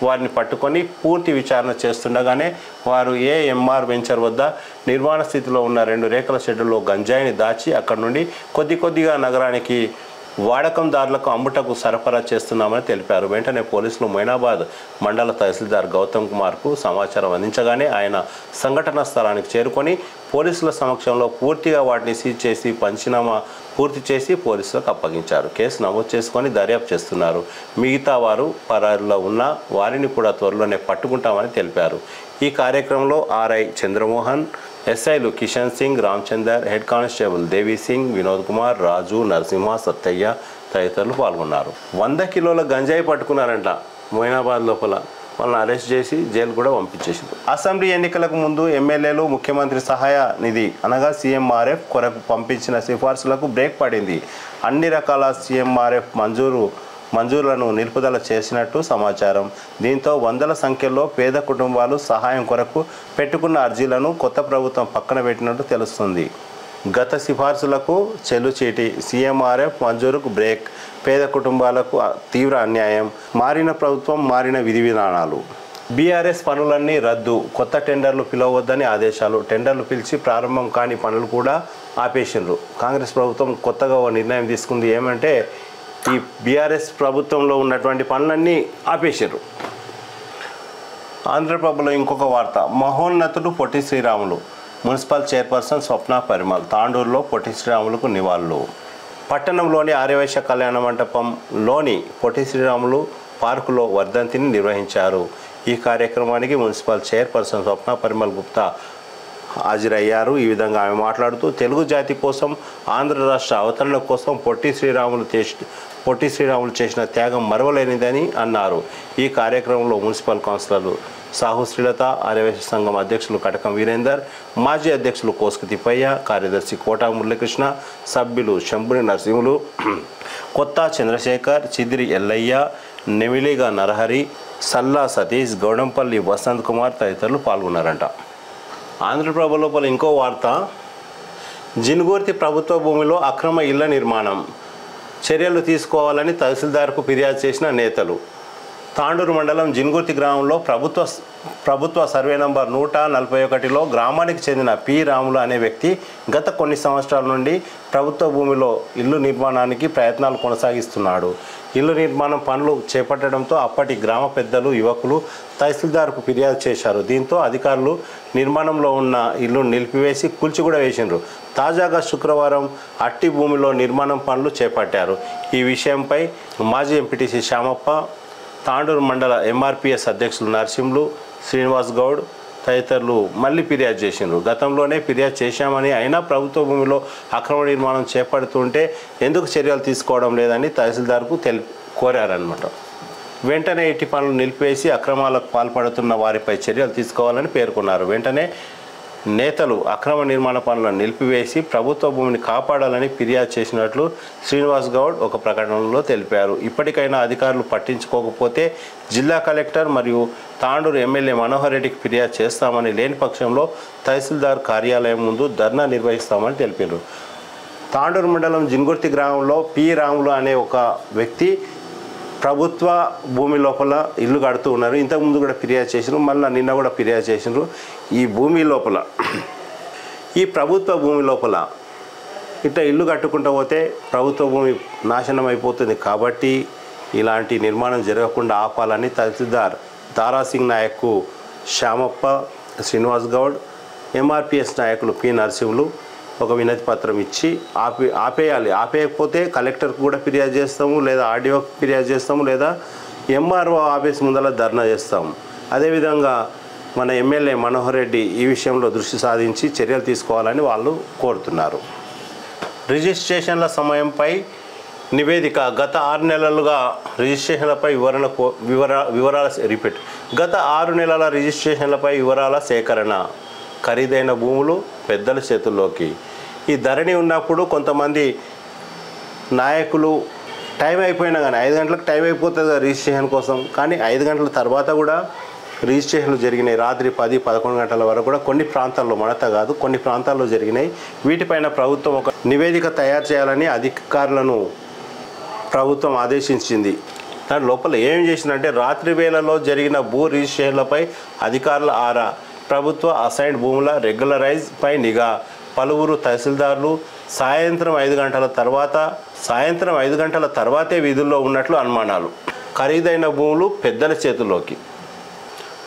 వారిని పట్టుకొని పూర్తి విచారణ చేస్తుండగానే వారు ఏఎంఆర్ వెంచర్ వద్ద నిర్మాణ స్థితిలో ఉన్న 2 రేకుల షెడ్డులో గంజాయిని దాచి అక్కడి నుండి కొద్దిగా నగరానికి వాడకందారులకు అమ్ముటకు సరఫరా చేస్తున్నామని తెలిపారు. వెంటనే పోలీసులు మొయినాబాద్ మండల తహసీల్దార్ గౌతమ్ కుమార్కు సమాచారం అందించగానే ఆయన సంఘటనా స్థలానికి చేరుకొని పోలీసుల సమక్షంలో పూర్తిగా వాటిని సీజ్ చేసి పంచనామా పూర్తి చేసి పోలీసులకు అప్పగించారు. కేసు నమోదు చేసుకొని దర్యాప్తు చేస్తున్నారు. మిగతా వారు పరారీలో ఉన్న వారిని కూడా త్వరలోనే పట్టుకుంటామని తెలిపారు. ఈ కార్యక్రమంలో ఆర్ఐ చంద్రమోహన్, ఎస్ఐలు కిషన్ సింగ్, రామచందర్, హెడ్ కానిస్టేబుల్ దేవి సింగ్, వినోద్ కుమార్, రాజు, నరసింహ, సత్తయ్య తదితరులు పాల్గొన్నారు. 100 కిలోల గంజాయి పట్టుకున్నారంట మొయినాబాద్ లోపల. వాళ్ళని అరెస్ట్ చేసి జైలు కూడా పంపించేసారు. అసెంబ్లీ ఎన్నికలకు ముందు ఎమ్మెల్యేలు ముఖ్యమంత్రి సహాయ నిధి అనగా సీఎంఆర్ఎఫ్ కొరకు పంపించిన సిఫార్సులకు బ్రేక్ పడింది. అన్ని రకాల సీఎంఆర్ఎఫ్ మంజూరులను నిలుపుదల చేసినట్టు సమాచారం. దీంతో వందల సంఖ్యలో పేద కుటుంబాలు సహాయం కొరకు పెట్టుకున్న అర్జీలను కొత్త ప్రభుత్వం పక్కన పెట్టినట్టు తెలుస్తుంది. గత సిఫార్సులకు చెల్లుచీటి, సీఎంఆర్ఎఫ్ మంజూరుకు బ్రేక్, పేద కుటుంబాలకు తీవ్ర అన్యాయం, మారిన ప్రభుత్వం, మారిన విధి విధానాలు. బీఆర్ఎస్ పనులన్నీ రద్దు, కొత్త టెండర్లు పిలవద్దని ఆదేశాలు. టెండర్లు పిలిచి ప్రారంభం కాని పనులు కూడా ఆపేసిండ్రు. కాంగ్రెస్ ప్రభుత్వం కొత్తగా ఓ నిర్ణయం తీసుకుంది. ఏమంటే ఈ బీఆర్ఎస్ ప్రభుత్వంలో ఉన్నటువంటి పనులన్నీ ఆపేశారు. ఆంధ్రప్రభలో ఇంకొక వార్త. మహోన్నతుడు పొట్టి శ్రీరాములు. మున్సిపల్ చైర్పర్సన్ స్వప్న పరిమల్ తాండూరులో పొట్టి శ్రీరాములకు నివాళులు. పట్టణంలోని ఆర్యవైశ్య కళ్యాణ మంటపంలోని పొట్టి శ్రీరాములు పార్కులో వర్ధంతిని నిర్వహించారు. ఈ కార్యక్రమానికి మున్సిపల్ చైర్పర్సన్ స్వప్న పరిమల్ గుప్తా హాజరయ్యారు. ఈ విధంగా ఆమె మాట్లాడుతూ తెలుగు జాతి కోసం, ఆంధ్ర రాష్ట్ర అవతరణ కోసం పొట్టి శ్రీరాములు చేసిన త్యాగం మరవలేనిదని అన్నారు. ఈ కార్యక్రమంలో మున్సిపల్ కౌన్సిలర్లు సాహు శ్రీలత, ఆర్యవైశ్య సంఘం అధ్యక్షులు కటకం వీరేందర్, మాజీ అధ్యక్షులు కోసుకు తిప్పయ్య, కార్యదర్శి కోటా మురళీకృష్ణ, సభ్యులు శంభుని నరసింహులు, కొత్త చంద్రశేఖర్, చిదిరి ఎల్లయ్య, నెమిలిగా నరహరి, సల్లా సతీష్, గౌడంపల్లి వసంత్ కుమార్ తదితరులు పాల్గొన్నారంట. ఆంధ్రప్రభ లోపల ఇంకో వార్త. జిన్గుర్తి ప్రభుత్వ భూమిలో అక్రమ ఇళ్ల నిర్మాణం చర్యలు తీసుకోవాలని తహసీల్దార్కు ఫిర్యాదు చేసిన నేతలు. తాండూరు మండలం జిన్గుర్తి గ్రామంలో ప్రభుత్వ సర్వే నంబర్ 141లో గ్రామానికి చెందిన పి రాములు అనే వ్యక్తి గత కొన్ని సంవత్సరాల నుండి ప్రభుత్వ భూమిలో ఇల్లు నిర్మాణానికి ప్రయత్నాలు కొనసాగిస్తున్నాడు. ఇల్లు నిర్మాణం పనులు చేపట్టడంతో అప్పటి గ్రామ పెద్దలు, యువకులు తహసీల్దార్కు ఫిర్యాదు చేశారు. దీంతో అధికారులు నిర్మాణంలో ఉన్న ఇల్లు నిలిపివేసి కూల్చి కూడా వేసిండ్రు. తాజాగా శుక్రవారం అట్టి భూమిలో నిర్మాణం పనులు చేపట్టారు. ఈ విషయంపై మాజీ ఎంపీటీసీ శ్యామప్ప, తాండూరు మండల ఎంఆర్పీఎస్ అధ్యక్షులు నరసింహులు, శ్రీనివాస్ గౌడ్ తదితరులు మళ్ళీ ఫిర్యాదు చేసిండ్రు. గతంలోనే ఫిర్యాదు చేశామని అయినా ప్రభుత్వ భూమిలో అక్రమ నిర్మాణం చేపడుతుంటే ఎందుకు చర్యలు తీసుకోవడం లేదని తహసీల్దార్కు కోరారన్నమాట. వెంటనే ఇట్టి పనులు నిలిపివేసి అక్రమాలకు పాల్పడుతున్న వారిపై చర్యలు తీసుకోవాలని పేర్కొన్నారు. వెంటనే నేతలు అక్రమ నిర్మాణ పనులను నిలిపివేసి ప్రభుత్వ భూమిని కాపాడాలని ఫిర్యాదు చేసినట్లు శ్రీనివాస్ గౌడ్ ఒక ప్రకటనలో తెలిపారు. ఇప్పటికైనా అధికారులు పట్టించుకోకపోతే జిల్లా కలెక్టర్ మరియు తాండూరు ఎమ్మెల్యే మనోహర్ రెడ్డికి ఫిర్యాదు చేస్తామని, లేని పక్షంలో తహసీల్దార్ కార్యాలయం ముందు ధర్నా నిర్వహిస్తామని తెలిపారు. తాండూరు మండలం జిన్గుర్తి గ్రామంలో పి రాములు అనే ఒక వ్యక్తి ప్రభుత్వ భూమి లోపల ఇల్లు కడుతూ ఉన్నారు. ఇంతకుముందు కూడా ఫిర్యాదు చేసినారు, మళ్ళీ నిన్న కూడా ఫిర్యాదు చేసినారు. ఈ భూమి లోపల, ఈ ప్రభుత్వ భూమి లోపల ఇట్లా ఇల్లు కట్టుకుంటూ పోతే ప్రభుత్వ భూమి నాశనం అయిపోతుంది. కాబట్టి ఇలాంటి నిర్మాణం జరగకుండా ఆపాలని తహసీల్దార్ దారాసింగ్ నాయక్కు శ్యామప్ప, శ్రీనివాస్ గౌడ్, ఎంఆర్పిఎస్ నాయకులు పి నరసింహులు ఒక వినతి పత్రం ఇచ్చి ఆపేయాలి. ఆపేయకపోతే కలెక్టర్కి కూడా ఫిర్యాదు చేస్తాము, లేదా ఆర్డీఓకి ఫిర్యాదు చేస్తాము, లేదా ఎంఆర్ఓ ఆఫీస్ ముందర ధర్నా చేస్తాము. అదేవిధంగా మన ఎమ్మెల్యే మనోహర్ రెడ్డి ఈ విషయంలో దృష్టి సాధించి చర్యలు తీసుకోవాలని వాళ్ళు కోరుతున్నారు. రిజిస్ట్రేషన్ల సమయంపై నివేదిక. గత 6 నెలలుగా రిజిస్ట్రేషన్లపై గత 6 నెలల రిజిస్ట్రేషన్లపై వివరాల సేకరణ. ఖరీదైన భూములు పెద్దల చేతుల్లోకి. ఈ ధరణి ఉన్నప్పుడు కొంతమంది నాయకులు టైం అయిపోయినా కానీ 5 గంటలకు టైం అయిపోతుంది రిజిస్ట్రేషన్ కోసం, కానీ 5 గంటల తర్వాత కూడా రిజిస్ట్రేషన్లు జరిగినాయి. రాత్రి 10-11 గంటల వరకు కూడా కొన్ని ప్రాంతాల్లో, మనత కాదు కొన్ని ప్రాంతాల్లో జరిగినాయి. వీటిపైన ప్రభుత్వం ఒక నివేదిక తయారు చేయాలని అధికారులను ప్రభుత్వం ఆదేశించింది. దాని లోపల ఏం చేసిందంటే, రాత్రి వేళలో జరిగిన భూ రిజిస్ట్రేషన్లపై అధికారుల ఆరా, ప్రభుత్వ అసైన్డ్ భూముల రెగ్యులరైజ్ పై నిఘా. పలువురు తహసీల్దార్లు సాయంత్రం 5 గంటల తర్వాతే విధుల్లో ఉన్నట్లు అనుమానాలు. ఖరీదైన భూములు పెద్దల చేతుల్లోకి.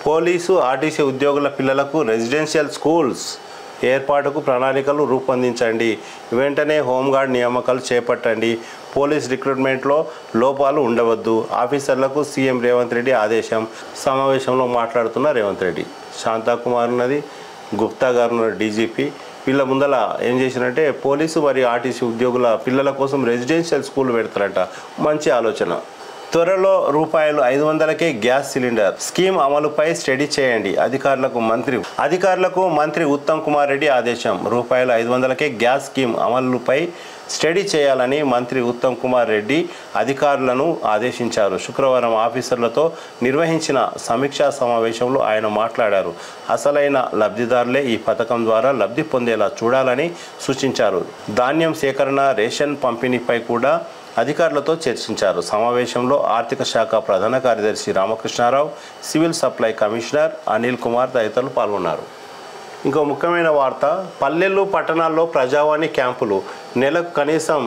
పోలీసు, ఆర్టీసీ ఉద్యోగుల పిల్లలకు రెసిడెన్షియల్ స్కూల్స్ ఏర్పాటుకు ప్రణాళికలు రూపొందించండి. వెంటనే హోంగార్డ్ నియామకాలు చేపట్టండి. పోలీస్ రిక్రూట్మెంట్లో లోపాలు ఉండవద్దు. ఆఫీసర్లకు సీఎం రేవంత్ రెడ్డి ఆదేశం. సమావేశంలో మాట్లాడుతున్న రేవంత్ రెడ్డి, శాంతాకుమార్ ఉన్నది, గుప్తా గారు ఉన్నారు డీజీపీ. వీళ్ళ ముందల ఏం చేసినంటే పోలీసు మరియు ఆర్టీసీ ఉద్యోగుల పిల్లల కోసం రెసిడెన్షియల్ స్కూల్ పెడతారట. మంచి ఆలోచన. త్వరలో ₹500కే గ్యాస్ సిలిండర్ స్కీమ్ అమలుపై స్టడీ చేయండి. అధికారులకు మంత్రి ఉత్తమ్ కుమార్ రెడ్డి ఆదేశం. ₹500కే గ్యాస్ స్కీమ్ అమలుపై స్టడీ చేయాలని మంత్రి ఉత్తమ్ కుమార్ రెడ్డి అధికారులను ఆదేశించారు. శుక్రవారం ఆఫీసర్లతో నిర్వహించిన సమీక్షా సమావేశంలో ఆయన మాట్లాడారు. అసలైన లబ్ధిదారులే ఈ పథకం ద్వారా లబ్ధి పొందేలా చూడాలని సూచించారు. ధాన్యం సేకరణ, రేషన్ పంపిణీపై కూడా అధికారులతో చర్చించారు. సమావేశంలో ఆర్థిక శాఖ ప్రధాన కార్యదర్శి Ramakrishna Rao, civil supply commissioner Anil Kumar తదితరులు పాల్గొన్నారు. ఇంకో ముఖ్యమైన వార్త, పల్లెలు పట్టణాల్లో ప్రజావాణి క్యాంపులు నెలకు కనీసం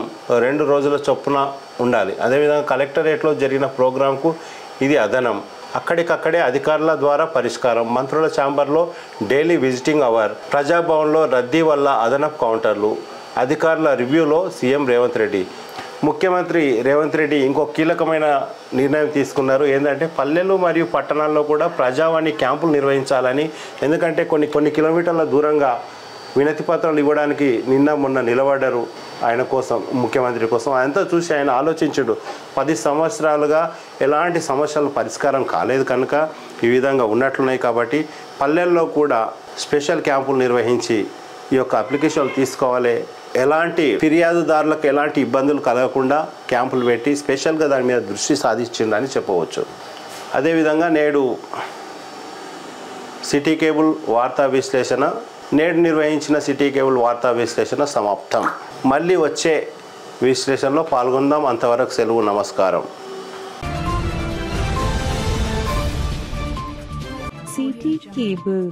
2 రోజుల చొప్పున ఉండాలి. అదేవిధంగా కలెక్టరేట్లో జరిగిన ప్రోగ్రాంకు ఇది అదనం. అక్కడికక్కడే అధికారుల ద్వారా పరిష్కారం. మంత్రుల ఛాంబర్లో డైలీ విజిటింగ్ అవర్. ప్రజాభవన్లో రద్దీ వల్ల అదనపు కౌంటర్లు. అధికారుల రివ్యూలో సీఎం రేవంత్ రెడ్డి. ముఖ్యమంత్రి రేవంత్ రెడ్డి ఇంకో కీలకమైన నిర్ణయం తీసుకున్నారు. ఏంటంటే పల్లెలు మరియు పట్టణాల్లో కూడా ప్రజావాణి క్యాంపులు నిర్వహించాలని. ఎందుకంటే కొన్ని కిలోమీటర్ల దూరంగా వినతి పత్రాలు ఇవ్వడానికి మొన్న నిలబడ్డారు ఆయన కోసం, ముఖ్యమంత్రి కోసం. ఆయనతో చూసి ఆయన ఆలోచించుడు. 10 సంవత్సరాలుగా ఎలాంటి సమస్యలు పరిష్కారం కాలేదు కనుక ఈ విధంగా ఉన్నట్లున్నాయి. కాబట్టి పల్లెల్లో కూడా స్పెషల్ క్యాంపులు నిర్వహించి ఈ యొక్క అప్లికేషన్లు తీసుకోవాలి. ఎలాంటి ఫిర్యాదుదారులకు ఎలాంటి ఇబ్బందులు కలగకుండా క్యాంపులు పెట్టి స్పెషల్గా దాని మీద దృష్టి సాధించిందని చెప్పవచ్చు. అదేవిధంగా నేడు సిటీ కేబుల్ వార్తా విశ్లేషణ నిర్వహించిన సిటీ కేబుల్ వార్తా విశ్లేషణ సమాప్తం. మళ్ళీ వచ్చే విశ్లేషణలో పాల్గొందాం. అంతవరకు సెలవు. నమస్కారం. City cable.